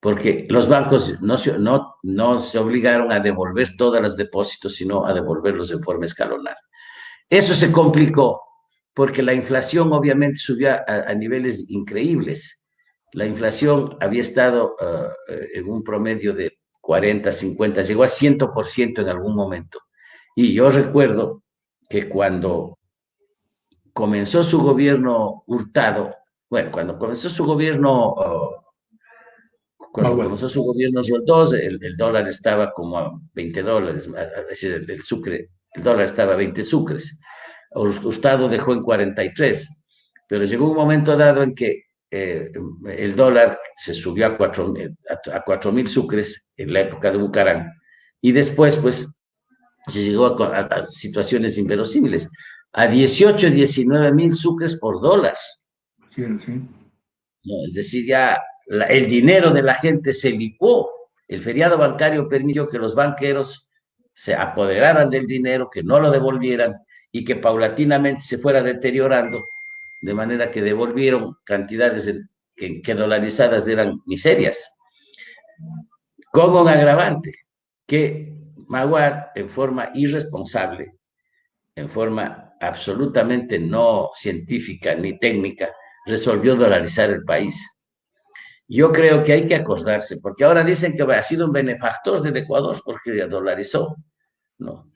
Porque los bancos no se obligaron a devolver todos los depósitos, sino a devolverlos en forma escalonada. Eso se complicó porque la inflación obviamente subió a niveles increíbles. La inflación había estado en un promedio de 40, 50, llegó a 100% en algún momento. Y yo recuerdo que cuando comenzó su gobierno Hurtado, bueno, cuando comenzó su gobierno, Maguad. Roldós, el dólar estaba como a $20, es decir, el sucre, el dólar estaba a 20 sucres. Hurtado dejó en 43, pero llegó un momento dado en que el dólar se subió a 4.000 sucres en la época de Bucarán, y después, pues, se llegó a situaciones inverosímiles, a 18, 19.000 sucres por dólar. Sí, sí. ¿No? Es decir, ya el dinero de la gente se licuó. El feriado bancario permitió que los banqueros se apoderaran del dinero, que no lo devolvieran y que paulatinamente se fuera deteriorando, de manera que devolvieron cantidades que dolarizadas eran miserias. Con un agravante, que Maguad, en forma irresponsable, en forma absolutamente no científica ni técnica, resolvió dolarizar el país. Yo creo que hay que acordarse, porque ahora dicen que ha sido un benefactor del Ecuador porque dolarizó. No.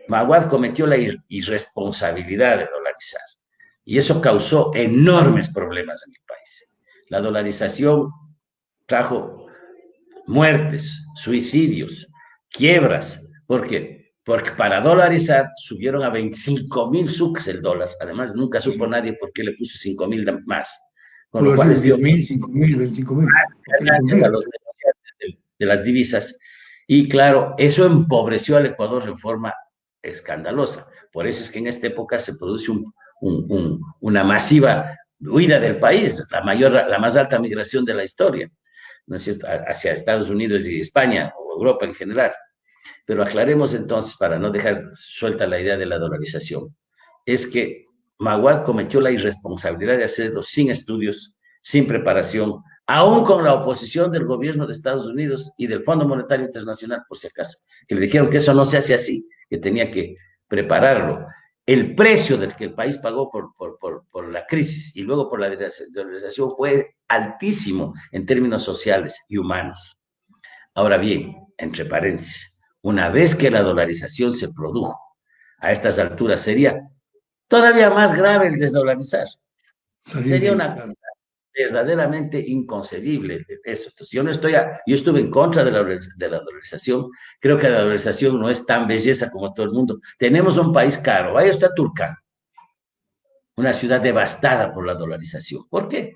Maguad cometió la irresponsabilidad de dolarizar y eso causó enormes problemas en el país. La dolarización trajo muertes, suicidios, quiebras, porque para dolarizar subieron a 25.000 sucres el dólar. Además, nunca supo nadie por qué le puso 5.000 más. Con lo cual les dio 10.000, 5.000, 25.000. a los negociantes de las divisas. Y claro, eso empobreció al Ecuador de forma escandalosa. Por eso es que en esta época se produce una masiva huida del país, la más alta migración de la historia, ¿no es cierto?, hacia Estados Unidos y España o Europa en general. Pero aclaremos entonces, para no dejar suelta la idea de la dolarización, es que Maguad cometió la irresponsabilidad de hacerlo sin estudios, sin preparación, aún con la oposición del gobierno de Estados Unidos y del Fondo Monetario Internacional, por si acaso, que le dijeron que eso no se hace así, que tenía que prepararlo. El precio del que el país pagó por la crisis y luego por la dolarización fue altísimo en términos sociales y humanos. Ahora bien, entre paréntesis, una vez que la dolarización se produjo, a estas alturas sería todavía más grave el desdolarizar. Sería una verdaderamente inconcebible eso. Entonces, yo estuve en contra de la dolarización. Creo que la dolarización no es tan belleza como todo el mundo. Tenemos un país caro. Ahí está Turcán, una ciudad devastada por la dolarización. ¿Por qué?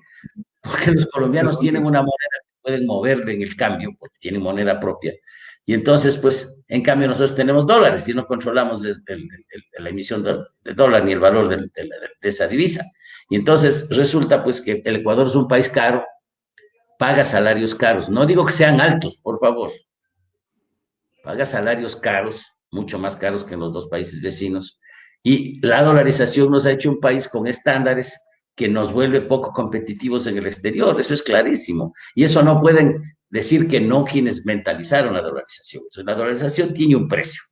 Porque los colombianos tienen una moneda que pueden moverle en el cambio, porque tienen moneda propia. Y entonces, pues, en cambio, nosotros tenemos dólares y no controlamos la emisión de dólar ni el valor de esa divisa. Y entonces resulta, pues, que el Ecuador es un país caro, paga salarios caros. No digo que sean altos, por favor. Paga salarios caros, mucho más caros que en los dos países vecinos. Y la dolarización nos ha hecho un país con estándares que nos vuelve poco competitivos en el exterior. Eso es clarísimo. Y eso no pueden decir que no quienes mentalizaron la dolarización. Entonces, la dolarización tiene un precio.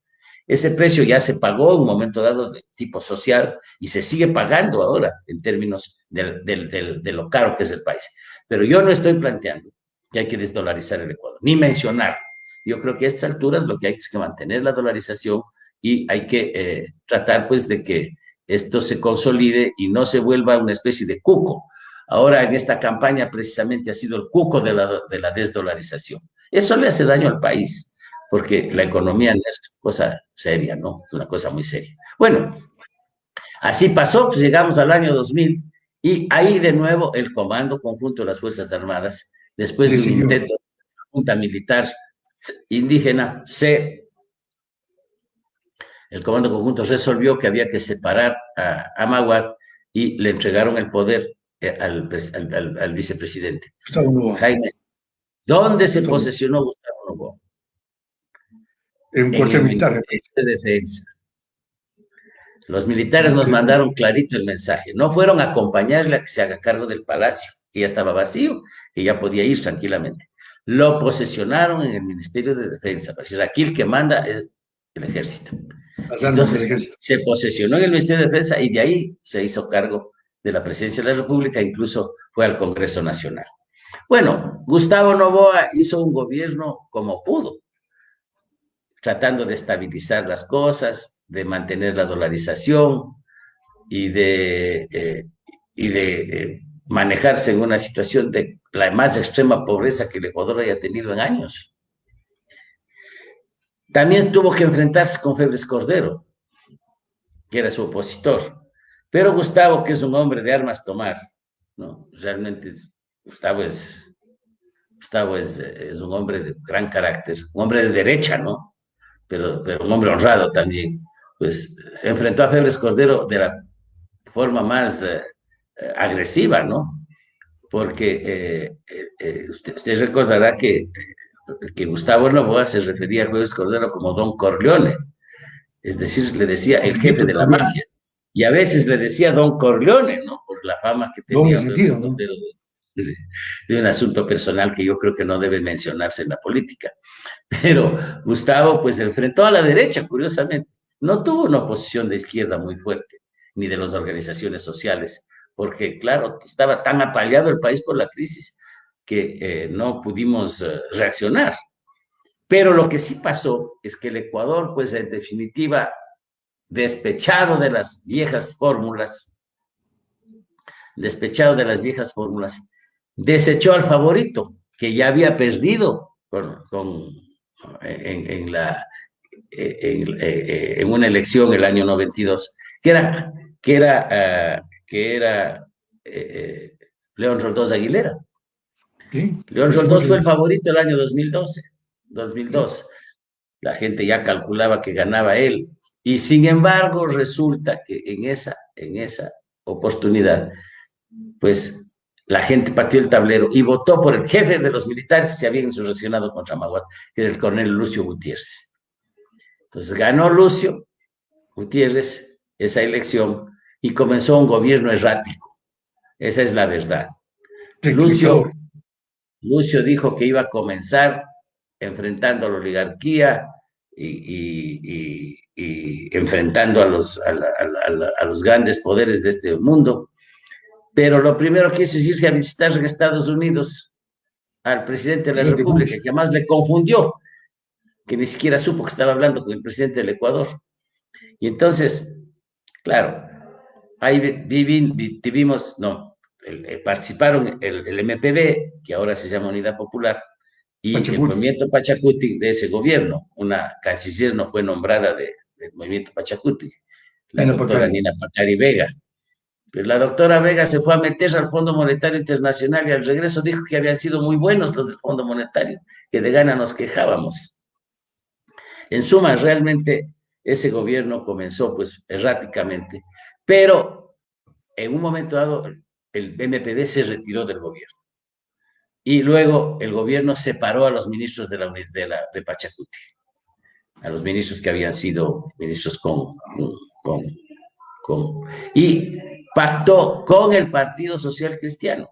Ese precio ya se pagó en un momento dado de tipo social y se sigue pagando ahora en términos de lo caro que es el país. Pero yo no estoy planteando que hay que desdolarizar el Ecuador, ni mencionar. Yo creo que a estas alturas lo que hay es que mantener la dolarización y hay que tratar pues de que esto se consolide y no se vuelva una especie de cuco. Ahora en esta campaña precisamente ha sido el cuco de la desdolarización. Eso le hace daño al país, porque la economía no es cosa seria, ¿no? Es una cosa muy seria. Bueno, así pasó, pues llegamos al año 2000 y ahí de nuevo el Comando Conjunto de las Fuerzas Armadas, después de un decidió. intento de junta militar indígena, el Comando Conjunto resolvió que había que separar a Maguad y le entregaron el poder al vicepresidente. Gustavo Noboa. Jaime, ¿dónde se posesionó Gustavo Noboa? En un En cuartel el militar. Ministerio de Defensa. Los militares nos mandaron clarito el mensaje. No fueron a acompañarle a que se haga cargo del palacio, que ya estaba vacío, que ya podía ir tranquilamente. Lo posesionaron en el Ministerio de Defensa. Es decir, aquí el que manda es el ejército. Entonces, se posesionó en el Ministerio de Defensa y de ahí se hizo cargo de la presidencia de la República, incluso fue al Congreso Nacional. Bueno, Gustavo Noboa hizo un gobierno como pudo, tratando de estabilizar las cosas, de mantener la dolarización y de manejarse en una situación de la más extrema pobreza que el Ecuador haya tenido en años. También tuvo que enfrentarse con Febres Cordero, que era su opositor. Pero Gustavo, que es un hombre de armas tomar, ¿no? Realmente Gustavo es un hombre de gran carácter, un hombre de derecha, ¿no? Pero un hombre honrado también. Pues se enfrentó a Febres Cordero de la forma más agresiva, ¿no? Porque usted recordará que Gustavo Noboa se refería a Febres Cordero como Don Corleone, es decir, le decía el jefe de la mafia, y a veces le decía Don Corleone, ¿no? Por la fama que tenía Febres Cordero de un asunto personal que yo creo que no debe mencionarse en la política. Pero Gustavo, pues, enfrentó a la derecha, curiosamente. No tuvo una oposición de izquierda muy fuerte, ni de las organizaciones sociales, porque, claro, estaba tan apaleado el país por la crisis que no pudimos reaccionar. Pero lo que sí pasó es que el Ecuador, pues, en definitiva, despechado de las viejas fórmulas, desechó al favorito, que ya había perdido en una elección el año 92, que era León Roldós Aguilera. ¿Sí? León Roldós fue el favorito el año 2002. La gente ya calculaba que ganaba él. Y sin embargo, resulta que en esa oportunidad, pues la gente pateó el tablero y votó por el jefe de los militares que se habían insurreccionado contra Maguad, que era el coronel Lucio Gutiérrez. Entonces ganó Lucio Gutiérrez esa elección y comenzó un gobierno errático. Esa es la verdad. Lucio dijo que iba a comenzar enfrentando a la oligarquía y enfrentando a los grandes poderes de este mundo. Pero lo primero que hizo es irse a visitar en Estados Unidos al presidente de la República, que además le confundió, que ni siquiera supo que estaba hablando con el presidente del Ecuador. Y entonces, claro, ahí participaron el MPD, que ahora se llama Unidad Popular, y el Pachacuti. movimiento Pachacuti de ese gobierno. Una canciller no fue nombrada del movimiento Pachacuti, la Nina doctora Pacari. Nina Pacari Vega. Pero la doctora Vega se fue a meter al Fondo Monetario Internacional y al regreso dijo que habían sido muy buenos los del Fondo Monetario, que de gana nos quejábamos. En suma, realmente ese gobierno comenzó pues erráticamente, pero en un momento dado el MPD se retiró del gobierno y luego el gobierno separó a los ministros de Pachacuti, a los ministros que habían sido ministros con, y pactó con el Partido Social Cristiano.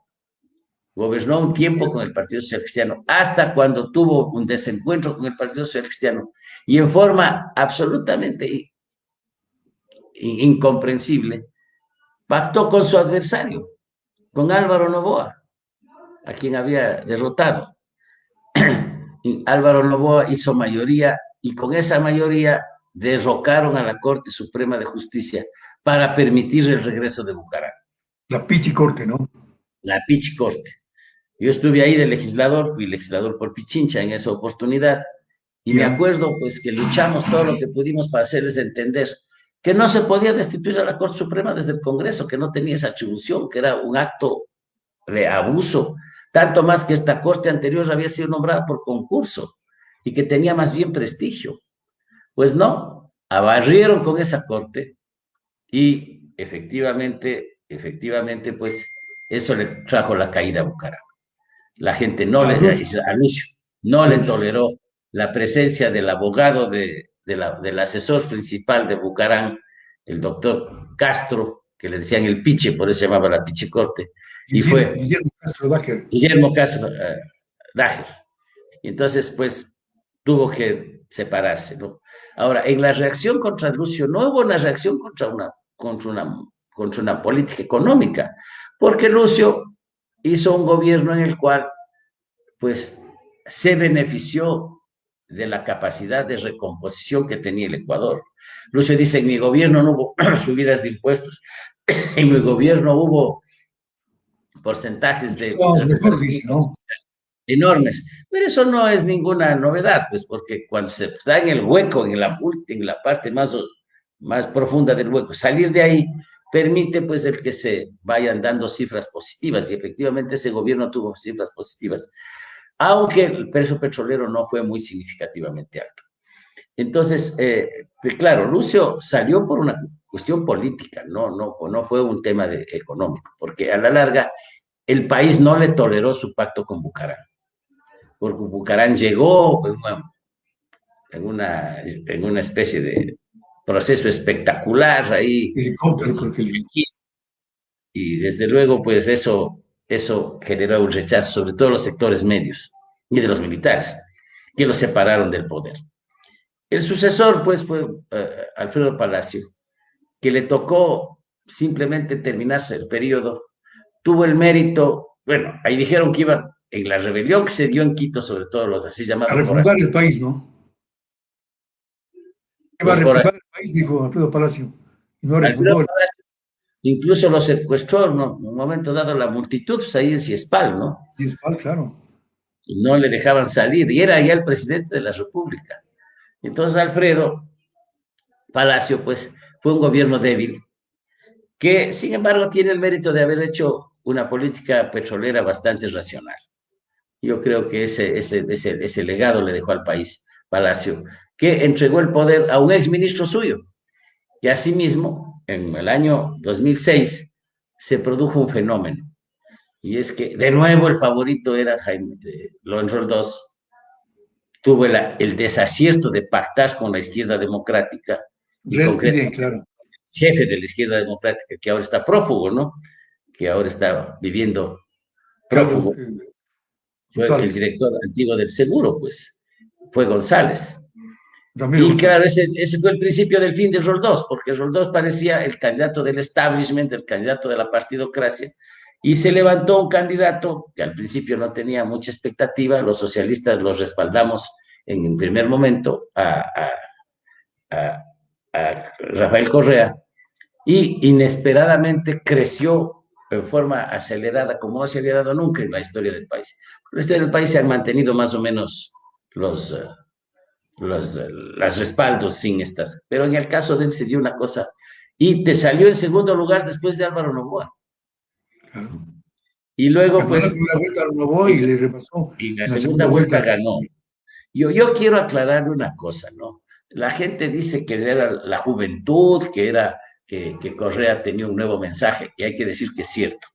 Gobernó un tiempo con el Partido Social Cristiano, hasta cuando tuvo un desencuentro con el Partido Social Cristiano y en forma absolutamente incomprensible, pactó con su adversario, con Álvaro Noboa, a quien había derrotado. Y Álvaro Noboa hizo mayoría y con esa mayoría derrocaron a la Corte Suprema de Justicia para permitir el regreso de Bucaram. La Pichi Corte, ¿no? La Pichi Corte. Yo estuve ahí de legislador, fui legislador por Pichincha en esa oportunidad, y me acuerdo pues que luchamos todo lo que pudimos para hacerles entender que no se podía destituir a la Corte Suprema desde el Congreso, que no tenía esa atribución, que era un acto de abuso, tanto más que esta Corte anterior había sido nombrada por concurso y que tenía más bien prestigio. Pues no, abarrieron con esa Corte y efectivamente, pues eso le trajo la caída a Bucaram. La gente no a Lucio, no le toleró la presencia del abogado del asesor principal de Bucaram, el doctor Castro, que le decían el Piche, por eso se llamaba la Piche Corte, y fue Guillermo Castro Dájer. Guillermo Castro Dájer. Y entonces, pues, tuvo que separarse, ¿no? Ahora, en la reacción contra Lucio no hubo una reacción contra una política económica, porque Lucio hizo un gobierno en el cual, pues, se benefició de la capacidad de recomposición que tenía el Ecuador. Lucio dice, en mi gobierno no hubo subidas de impuestos, en mi gobierno hubo porcentajes de mejor, dice, ¿no? enormes, pero eso no es ninguna novedad, pues, porque cuando se está en el hueco, en la parte más profunda del hueco, salir de ahí permite pues el que se vayan dando cifras positivas, y efectivamente ese gobierno tuvo cifras positivas, aunque el precio petrolero no fue muy significativamente alto. Entonces, claro, Lucio salió por una cuestión política, no fue un tema económico, porque a la larga el país no le toleró su pacto con Bucaram, porque Bucaram llegó en una especie de proceso espectacular ahí. Y desde luego, pues eso generó un rechazo, sobre todo de los sectores medios y de los militares, que los separaron del poder. El sucesor, pues, fue Alfredo Palacio, que le tocó simplemente terminarse el periodo, tuvo el mérito, bueno, ahí dijeron que iba en la rebelión que se dio en Quito, sobre todo los así llamados... A refundar el país, ¿no? Iba a refundar el país, dijo Alfredo Palacio. Y no refundó el país. Incluso lo secuestró, ¿no? En un momento dado la multitud, pues ahí en Ciespal, ¿no? Ciespal, claro. Y no le dejaban salir, y era ya el presidente de la República. Entonces Alfredo Palacio, pues, fue un gobierno débil, que sin embargo tiene el mérito de haber hecho una política petrolera bastante racional. Yo creo que ese legado le dejó al país Palacio, que entregó el poder a un exministro suyo, que asimismo, en el año 2006, se produjo un fenómeno, y es que de nuevo el favorito era Jaime Lorenz Roldós, tuvo el desacierto de pactar con la izquierda democrática, y concretamente claro, jefe de la izquierda democrática, que ahora está prófugo, ¿no? Que ahora está viviendo prófugo. Fue el director antiguo del Seguro, pues, fue González. Y claro, ese fue el principio del fin de Roldós, porque Roldós parecía el candidato del establishment, el candidato de la partidocracia, y se levantó un candidato que al principio no tenía mucha expectativa, los socialistas los respaldamos en el primer momento a Rafael Correa, y inesperadamente creció en forma acelerada como no se había dado nunca en la historia del país. En la historia del país se han mantenido más o menos los, los respaldos sin estas, pero en el caso de él se dio una cosa y te salió en segundo lugar después de Álvaro Noboa. Claro. Y luego, Ganó la pues, primera vuelta, renovó y en, le repasó en la en la segunda segunda vuelta vuelta. ganó. Yo quiero aclararle una cosa, ¿no? La gente dice que era la juventud, que Correa tenía un nuevo mensaje, y hay que decir que es cierto,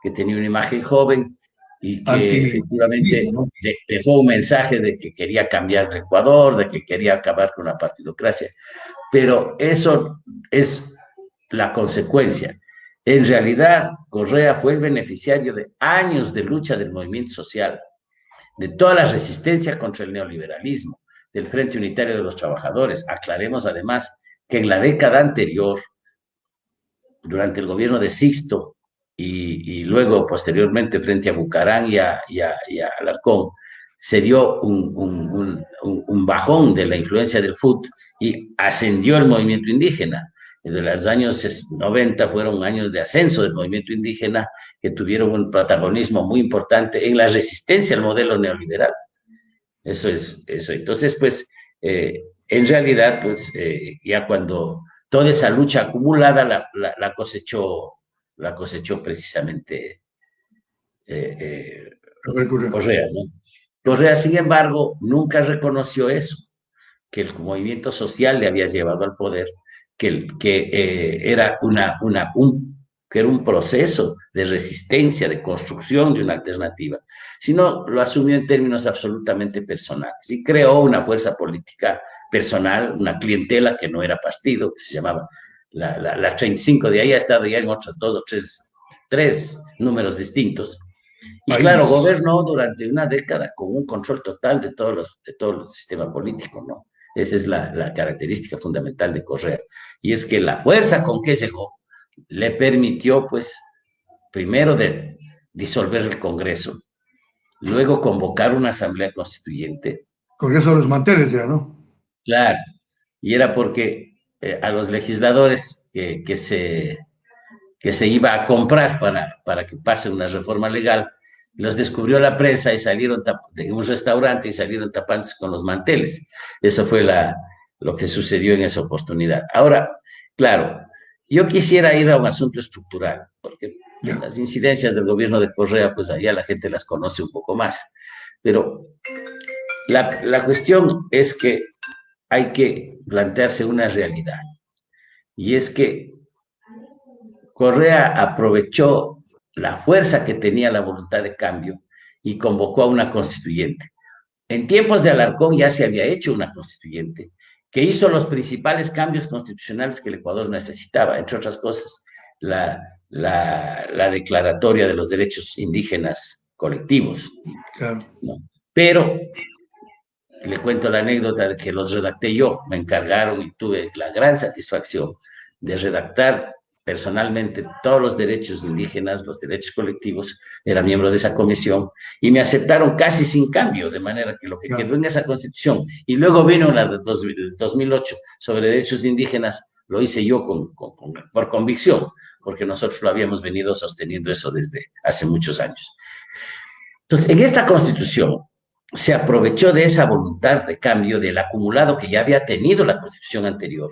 que tenía una imagen joven y que Antimismo, efectivamente ¿no? dejó un mensaje de que quería cambiar el Ecuador, de que quería acabar con la partidocracia, pero eso es la consecuencia. En realidad, Correa fue el beneficiario de años de lucha del movimiento social, de toda la resistencia contra el neoliberalismo, del Frente Unitario de los Trabajadores. Aclaremos además que en la década anterior, durante el gobierno de Sixto y luego posteriormente frente a Bucarán y a Alarcón, se dio un bajón de la influencia del FUT y ascendió el movimiento indígena. De los años 90 fueron años de ascenso del movimiento indígena que tuvieron un protagonismo muy importante en la resistencia al modelo neoliberal. Eso es eso. Entonces, pues, en realidad, pues, ya cuando toda esa lucha acumulada la cosechó precisamente eh, eh, Rafael Correa. Correa, ¿no? Correa, sin embargo, nunca reconoció eso, que el movimiento social le había llevado al poder, era que era un proceso de resistencia, de construcción de una alternativa, sino lo asumió en términos absolutamente personales y creó una fuerza política personal, una clientela que no era partido, que se llamaba la 35, de ahí ha estado ya en otras dos o tres números distintos. Y claro, País. gobernó durante una década con un control total de todo el sistema político, ¿no? Esa es la característica fundamental de Correa. Y es que la fuerza con que llegó le permitió, pues, primero de disolver el Congreso, luego convocar una asamblea constituyente. Congreso de los Manteles ya, ¿no? Claro, y era porque a los legisladores que se iba a comprar para que pase una reforma legal, los descubrió la prensa y salieron de un restaurante y salieron tapándose con los manteles. Eso fue lo que sucedió en esa oportunidad. Ahora, claro, yo quisiera ir a un asunto estructural, porque Ya. las incidencias del gobierno de Correa, pues allá la gente las conoce un poco más. Pero la cuestión es que hay que plantearse una realidad, y es que Correa aprovechó la fuerza que tenía la voluntad de cambio y convocó a una constituyente. En tiempos de Alarcón ya se había hecho una constituyente que hizo los principales cambios constitucionales que el Ecuador necesitaba, entre otras cosas, la declaratoria de los derechos indígenas colectivos, Claro. ¿no? Pero le cuento la anécdota de que los redacté yo, me encargaron y tuve la gran satisfacción de redactar personalmente todos los derechos indígenas, los derechos colectivos, era miembro de esa comisión y me aceptaron casi sin cambio, de manera que lo que Ya. quedó en esa constitución y luego vino la de 2008 sobre derechos indígenas, lo hice yo por convicción, porque nosotros lo habíamos venido sosteniendo eso desde hace muchos años. Entonces, en esta constitución se aprovechó de esa voluntad de cambio, del acumulado que ya había tenido la constitución anterior,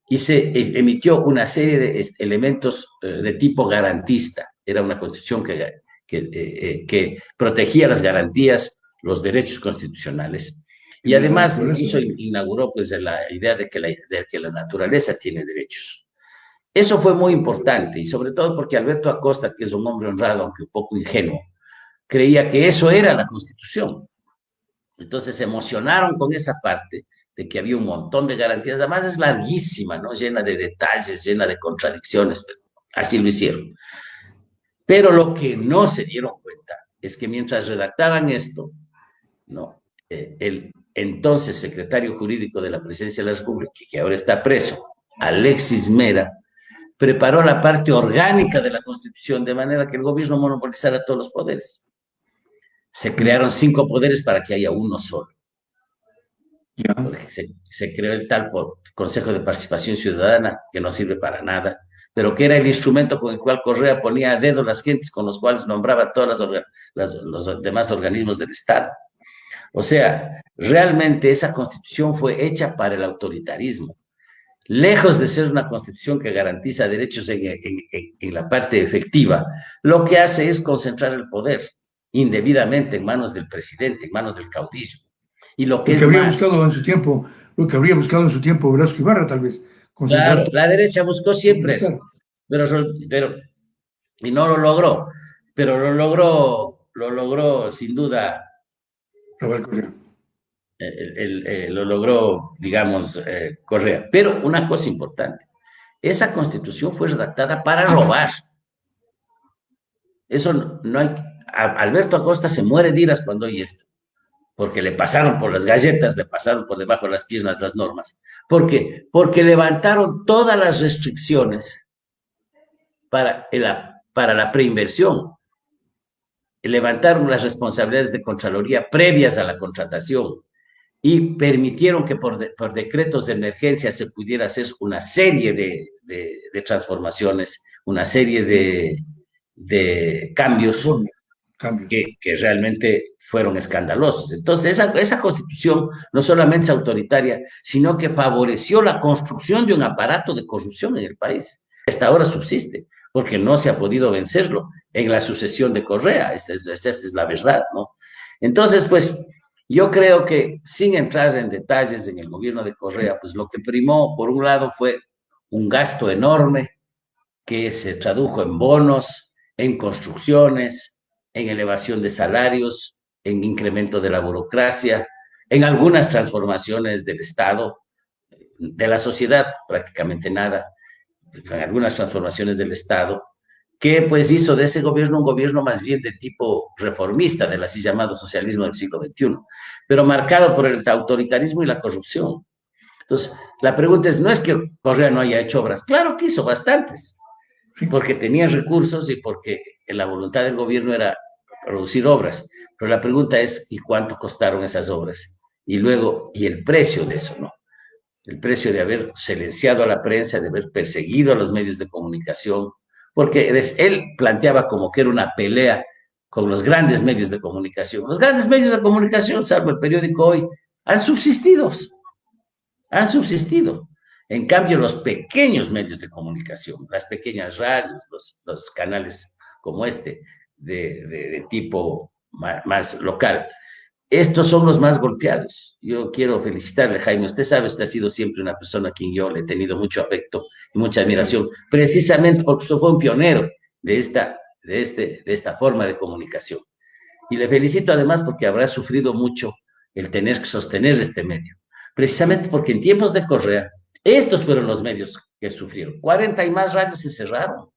y se emitió una serie de elementos de tipo garantista. Era una constitución que protegía las garantías, los derechos constitucionales, y De la además naturaleza. incluso inauguró pues la idea de que la naturaleza tiene derechos. Eso fue muy importante, y sobre todo porque Alberto Acosta, que es un hombre honrado, aunque un poco ingenuo, creía que eso era la Constitución. Entonces se emocionaron con esa parte de que había un montón de garantías. Además es larguísima, ¿no? Llena de detalles, llena de contradicciones, pero así lo hicieron. Pero lo que no se dieron cuenta es que mientras redactaban esto, ¿no? El entonces secretario jurídico de la Presidencia de la República, que ahora está preso, Alexis Mera, preparó la parte orgánica de la Constitución de manera que el gobierno monopolizara todos los poderes. Se Ya. crearon 5 poderes para que haya uno solo. Ya. Porque se creó el tal Consejo de Participación Ciudadana, que no sirve para nada, pero que era el instrumento con el cual Correa ponía a dedo las gentes con los cuales nombraba todos los demás organismos del Estado. O sea, realmente esa constitución fue hecha para el autoritarismo. Lejos de ser una constitución que garantiza derechos en la parte efectiva, lo que hace es concentrar el poder indebidamente en manos del presidente, en manos del caudillo. Y lo que Lo que es habría más, buscado en su tiempo, lo que habría buscado en su tiempo Velasco Ibarra, tal vez, concentrar claro, todo. la derecha buscó siempre eso, Claro, pero, pero y no lo logró, pero lo logró sin duda, Rafael Correa. lo logró, digamos, Correa. Pero una cosa importante, esa constitución fue redactada para robar. Eso no hay. Alberto Acosta se muere de iras cuando oye esto, porque le pasaron por las galletas, le pasaron por debajo de las piernas las normas. ¿Por qué? Porque levantaron todas las restricciones para la preinversión, levantaron las responsabilidades de Contraloría previas a la contratación y permitieron que por decretos de emergencia se pudiera hacer una serie de transformaciones, una serie de cambios Cambios. que realmente fueron escandalosos. Entonces, esa constitución no solamente es autoritaria, sino que favoreció la construcción de un aparato de corrupción en el país. Hasta ahora subsiste, porque no se ha podido vencerlo en la sucesión de Correa. Esa es la verdad, ¿no? Entonces, pues, yo creo que sin entrar en detalles en el gobierno de Correa, pues lo que primó, por un lado, fue un gasto enorme que se tradujo en bonos, en construcciones, en elevación de salarios, en incremento de la burocracia, en algunas transformaciones del Estado, de la sociedad prácticamente nada, en algunas transformaciones del Estado, que pues hizo de ese gobierno un gobierno más bien de tipo reformista, del así llamado socialismo del siglo XXI, pero marcado por el autoritarismo y la corrupción. Entonces, la pregunta es, no es que Correa no haya hecho obras, claro que hizo bastantes, porque tenía recursos y porque la voluntad del gobierno era producir obras. Pero la pregunta es, ¿y cuánto costaron esas obras? Y luego, ¿y el precio de eso, no? El precio de haber silenciado a la prensa, de haber perseguido a los medios de comunicación, porque él planteaba como que era una pelea con los grandes medios de comunicación. Los grandes medios de comunicación, salvo el periódico Hoy, han subsistido, han subsistido. En cambio, los pequeños medios de comunicación, las pequeñas radios, los canales como este, de tipo más local, estos son los más golpeados. Yo quiero felicitarle, Jaime. Usted sabe, usted ha sido siempre una persona a quien yo le he tenido mucho afecto y mucha admiración, precisamente porque usted fue un pionero de esta forma de comunicación. Y le felicito además porque habrá sufrido mucho el tener que sostener este medio. Precisamente porque en tiempos de Correa, estos fueron los medios que sufrieron. 40 y más radios se cerraron.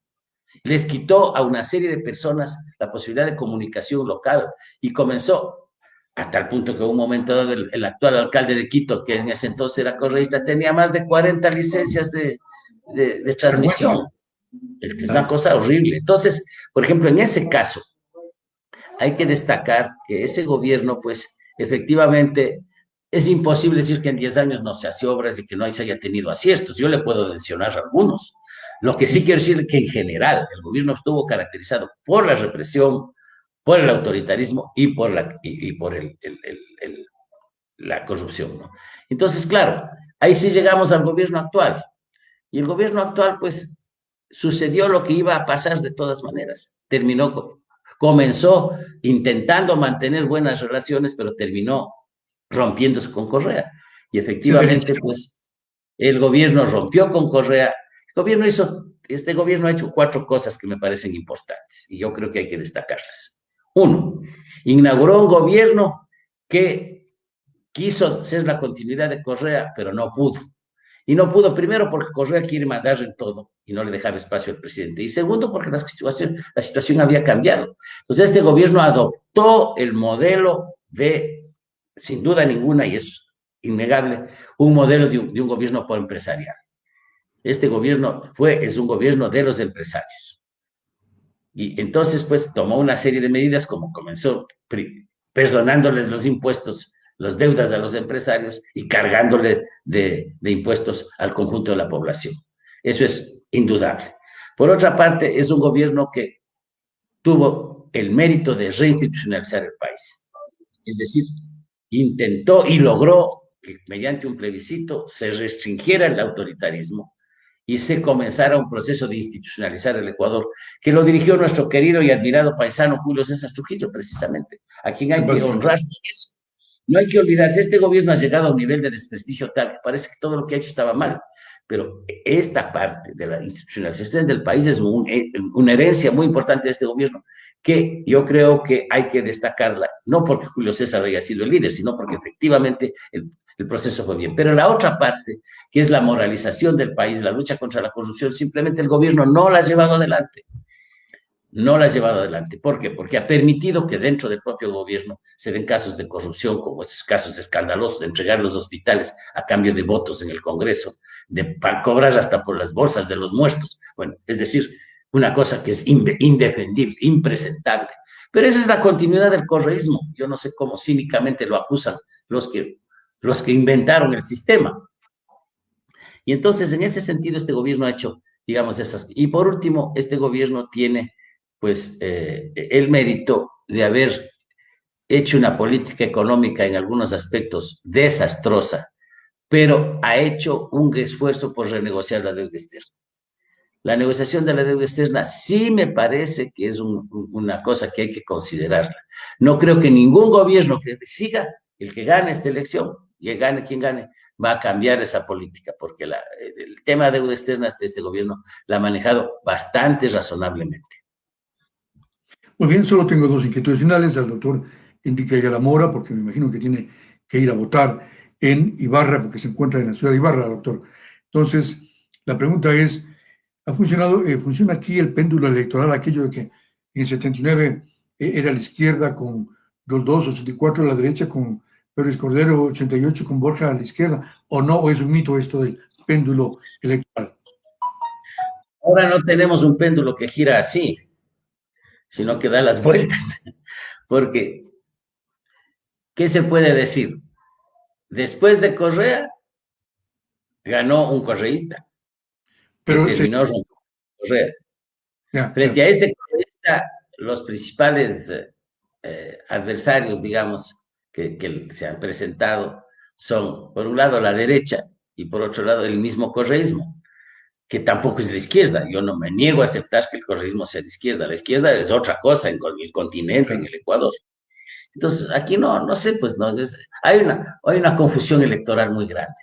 Les quitó a una serie de personas la posibilidad de comunicación local y comenzó a tal punto que en un momento dado el actual alcalde de Quito, que en ese entonces era correísta, tenía más de 40 licencias de transmisión. Es que es una cosa horrible. Entonces, por ejemplo, en ese caso, hay que destacar que ese gobierno, pues, efectivamente, es imposible decir que en 10 años no se hace obras y que no se haya tenido aciertos. Yo le puedo mencionar algunos. Lo que sí quiero decir es que en general el gobierno estuvo caracterizado por la represión, por el autoritarismo y por la corrupción, ¿no? Entonces, claro, ahí sí llegamos al gobierno actual. Y el gobierno actual, pues, sucedió lo que iba a pasar de todas maneras. Comenzó intentando mantener buenas relaciones, pero terminó rompiéndose con Correa. Y efectivamente, pues, el gobierno rompió con Correa. Este gobierno ha hecho 4 cosas que me parecen importantes y yo creo que hay que destacarlas. 1, inauguró un gobierno que quiso ser la continuidad de Correa, pero no pudo. Y no pudo, primero, porque Correa quiere mandar en todo y no le dejaba espacio al presidente. Y segundo, porque la situación había cambiado. Entonces, este gobierno adoptó el modelo sin duda ninguna, y es innegable, un modelo de un gobierno por empresarial. Este gobierno es un gobierno de los empresarios. Y entonces, pues, tomó una serie de medidas, como comenzó perdonándoles los impuestos, las deudas a los empresarios y cargándole de impuestos al conjunto de la población. Eso es indudable. Por otra parte, es un gobierno que tuvo el mérito de reinstitucionalizar el país. Es decir, intentó y logró que mediante un plebiscito se restringiera el autoritarismo y se comenzara un proceso de institucionalizar el Ecuador, que lo dirigió nuestro querido y admirado paisano Julio César Trujillo, precisamente, a quien hay que honrar por eso. No hay que olvidarse, este gobierno ha llegado a un nivel de desprestigio tal que parece que todo lo que ha hecho estaba mal, pero esta parte de la institucionalización del país es una herencia muy importante de este gobierno, que yo creo que hay que destacarla, no porque Julio César haya sido el líder, sino porque efectivamente el proceso fue bien. Pero la otra parte, que es la moralización del país, la lucha contra la corrupción, simplemente el gobierno no la ha llevado adelante. No la ha llevado adelante. ¿Por qué? Porque ha permitido que dentro del propio gobierno se den casos de corrupción, como estos casos escandalosos de entregar los hospitales a cambio de votos en el Congreso, de cobrar hasta por las bolsas de los muertos. Bueno, es decir, una cosa que es indefendible, impresentable. Pero esa es la continuidad del correísmo. Yo no sé cómo cínicamente lo acusan los que inventaron el sistema. Y entonces, en ese sentido, este gobierno ha hecho, digamos, esas. Y por último, este gobierno tiene, pues, el mérito de haber hecho una política económica en algunos aspectos desastrosa, pero ha hecho un esfuerzo por renegociar la deuda externa. La negociación de la deuda externa sí me parece que es una cosa que hay que considerarla. No creo que ningún gobierno que siga, el que gane esta elección, y gane quien gane, va a cambiar esa política, porque el tema de deuda externa de este gobierno la ha manejado bastante razonablemente. Muy bien, solo tengo dos inquietudes finales al doctor Enrique Ayala Mora, porque me imagino que tiene que ir a votar en Ibarra, porque se encuentra en la ciudad de Ibarra, doctor. Entonces, la pregunta es, ¿funciona aquí el péndulo electoral, aquello de que en el 79 era la izquierda con Roldós, 84 a la derecha con Pérez Cordero, 88 con Borja a la izquierda, o no, o es un mito esto del péndulo electoral? Ahora no tenemos un péndulo que gira así, sino que da las vueltas, porque, ¿qué se puede decir? Después de Correa, ganó un correísta, que Pero terminó rompiendo Correa. Frente a este correísta, los principales adversarios, digamos, que se han presentado son, por un lado, la derecha y por otro lado, el mismo correísmo, que tampoco es de izquierda. Yo no me niego a aceptar que el correísmo sea de izquierda. La izquierda es otra cosa en el continente, en el Ecuador. Entonces, aquí no sé, pues no, hay una confusión electoral muy grande.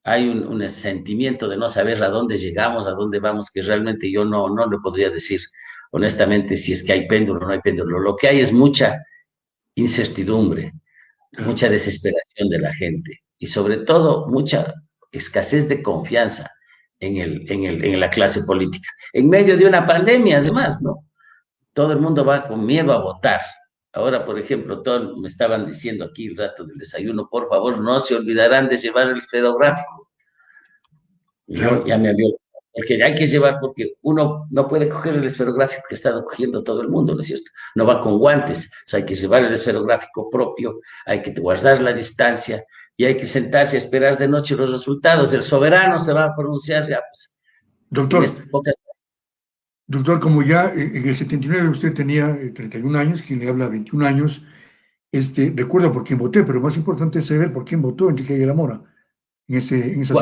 Hay un sentimiento de no saber a dónde llegamos, a dónde vamos, que realmente yo no le podría decir honestamente si es que hay péndulo o no hay péndulo. Lo que hay es mucha incertidumbre, mucha desesperación de la gente y sobre todo mucha escasez de confianza en la clase política. En medio de una pandemia, además, ¿no? Todo el mundo va con miedo a votar. Ahora, por ejemplo, todos me estaban diciendo aquí el rato del desayuno, por favor, no se olvidarán de llevar el esferográfico. Yo ya me había, porque hay que llevar, porque uno no puede coger el esferográfico que está cogiendo todo el mundo, ¿no es cierto? No va con guantes, o sea, hay que llevar el esferográfico propio, hay que guardar la distancia y hay que sentarse a esperar de noche los resultados. El soberano se va a pronunciar ya, pues. Doctor, doctor, como ya en el 79 usted tenía 31 años, quien le habla 21 años, recuerdo por quién voté, pero más importante es saber por quién votó Enrique Ayala Mora en esas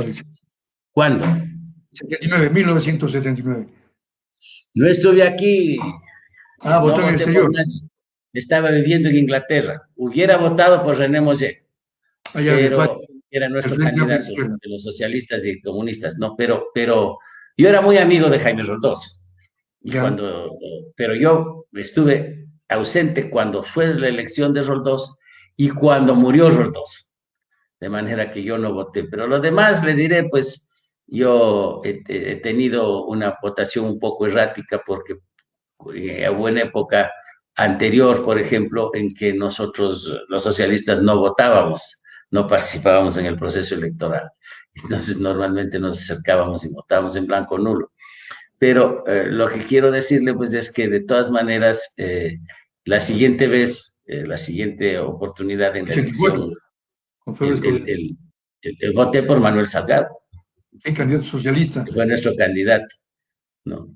elecciones. ¿Cuándo? 1979. No estuve aquí. Votó en el exterior. Estaba viviendo en Inglaterra. Hubiera votado por René Mollet, pero era nuestro candidato de los socialistas y comunistas, ¿no? Pero yo era muy amigo de Jaime Roldós. Pero yo estuve ausente cuando fue la elección de Roldós y cuando murió Roldós. De manera que yo no voté. Pero lo demás le diré, pues, yo he tenido una votación un poco errática porque hubo una época anterior, por ejemplo, en que nosotros, los socialistas, no votábamos, no participábamos en el proceso electoral. Entonces, normalmente nos acercábamos y votábamos en blanco nulo. Pero lo que quiero decirle, pues, es que de todas maneras, la siguiente vez, la siguiente oportunidad en la elección, voté por Manuel Salgado. El candidato socialista. Que fue nuestro candidato, ¿no?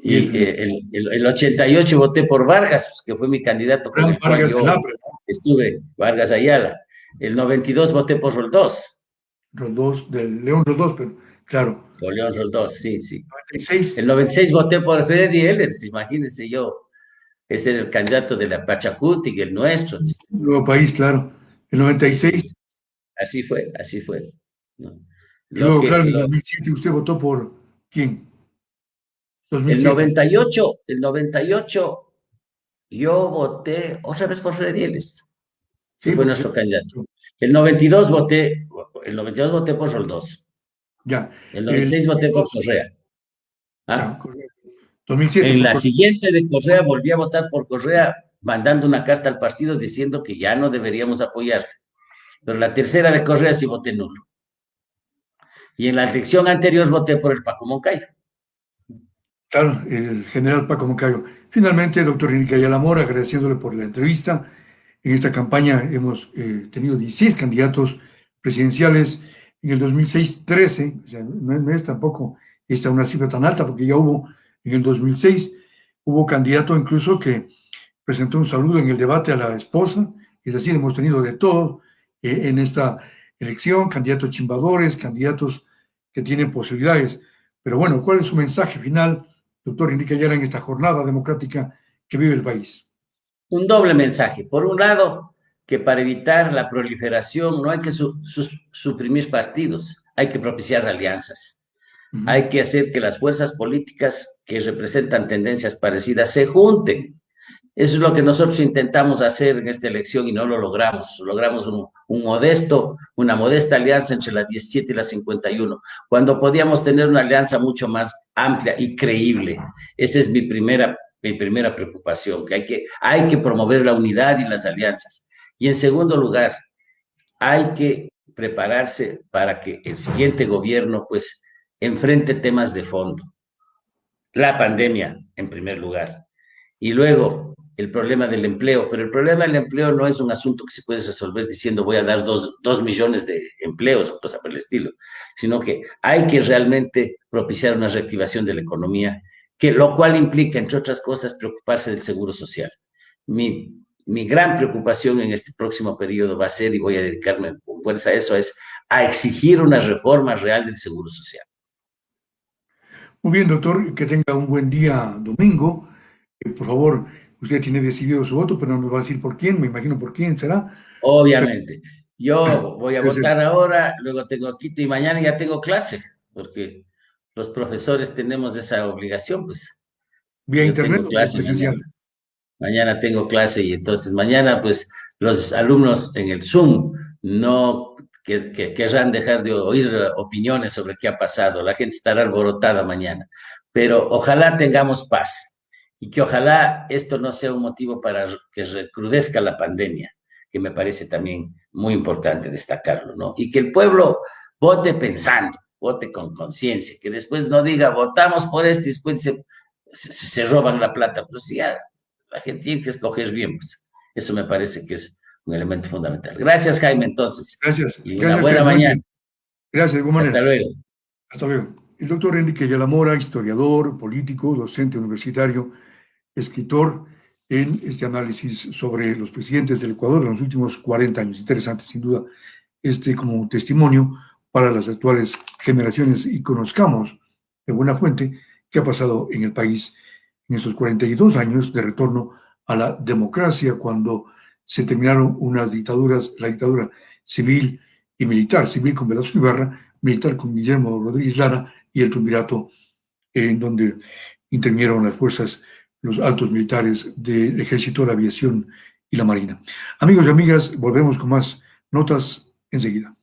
Y Y el 88 voté por Vargas, pues, que fue mi candidato con el cual Vargas yo del APRA, ¿no? estuve, Vargas Ayala. El 92 voté por Roldós, Roldós, del León Roldós, pero claro, por León Roldós, sí, sí. 96, El 96 voté por Freddy Ehlers, imagínense yo, ese era el candidato de la Pachacuti, el nuestro. Nuevo País, claro. El Sí, 96, sí, así fue. ¿No? y Lo luego, que, claro, en el lo, 2007 usted votó por ¿quién? el 2007. 98, yo voté otra vez por Freddy Ehlers, que Sí, fue porque se... nuestro candidato. El 92 voté por Roldós. Ya, El el 96 voté por 2002, Correa. ya, ¿Ah? correcto. 2007 En por la siguiente de Correa volví a votar por Correa, mandando una carta al partido diciendo que ya no deberíamos apoyar. Pero la tercera de Correa sí voté nulo. Y en la elección anterior voté por el Paco Moncayo. claro, el general Paco Moncayo. Finalmente, doctor Enrique Ayala Mora, agradeciéndole por la entrevista. En esta campaña hemos tenido 16 candidatos presidenciales. En el 2006, 13, o sea, no es tampoco esta una cifra tan alta, porque ya hubo en el 2006, hubo candidato incluso que presentó un saludo en el debate a la esposa. Es decir, hemos tenido de todo en esta elección, candidatos chimbadores, candidatos que tienen posibilidades. Pero bueno, ¿cuál es su mensaje final, doctor Enrique Ayala, en esta jornada democrática que vive el país? Un doble mensaje. Por un lado, que para evitar la proliferación no hay que suprimir partidos, hay que propiciar alianzas. Ujú. Hay que hacer que las fuerzas políticas que representan tendencias parecidas se junten. Eso es lo que nosotros intentamos hacer en esta elección y no lo logramos. Logramos una modesta alianza entre la 17 y la 51, cuando podíamos tener una alianza mucho más amplia y creíble. Esa es mi primera preocupación, que hay que promover la unidad y las alianzas. Y en segundo lugar, hay que prepararse para que el siguiente gobierno pues enfrente temas de fondo. La pandemia, en primer lugar, y luego el problema del empleo, pero el problema del empleo no es un asunto que se puede resolver diciendo voy a dar 2 millones de empleos o cosa por el estilo, sino que hay que realmente propiciar una reactivación de la economía, lo cual implica, entre otras cosas, preocuparse del seguro social. Mi gran preocupación en este próximo periodo va a ser, y voy a dedicarme con fuerza a eso, es a exigir una reforma real del seguro social. Muy bien, doctor, que tenga un buen día domingo. Por favor, usted tiene decidido su voto, pero no nos va a decir por quién, me imagino por quién será. Pero Obviamente. Yo voy a debe ser votar ahora, luego tengo Quito y mañana ya tengo clase, porque los profesores tenemos esa obligación, pues. vía Yo internet tengo o vía clase mañana. presencial. Mañana tengo clase y entonces mañana, pues, los alumnos en el Zoom no querrán dejar de oír opiniones sobre qué ha pasado. La gente estará alborotada mañana. Pero ojalá tengamos paz y que ojalá esto no sea un motivo para que recrudezca la pandemia, que me parece también muy importante destacarlo, ¿no? Y que el pueblo vote pensando, vote con conciencia, que después no diga votamos por este y después se roban la plata. Pues ya, la gente tiene que escoger bien, pues. Eso me parece que es un elemento fundamental. Gracias, Jaime, entonces, Gracias. y una Gracias a buena usted. Buen día. mañana. Gracias, de buena Hasta manera. luego. Hasta luego. El doctor Enrique Ayala Mora, historiador, político, docente universitario, escritor en este análisis sobre los presidentes del Ecuador en los últimos 40 años. Interesante, sin duda, como testimonio para las actuales generaciones y conozcamos de buena fuente qué ha pasado en el país en estos 42 años de retorno a la democracia cuando se terminaron unas dictaduras, la dictadura civil y militar, civil con Velasco Ibarra, militar con Guillermo Rodríguez Lara y el triunvirato en donde intervinieron las fuerzas, los altos militares del ejército, la aviación y la marina. Amigos y amigas, volvemos con más notas enseguida.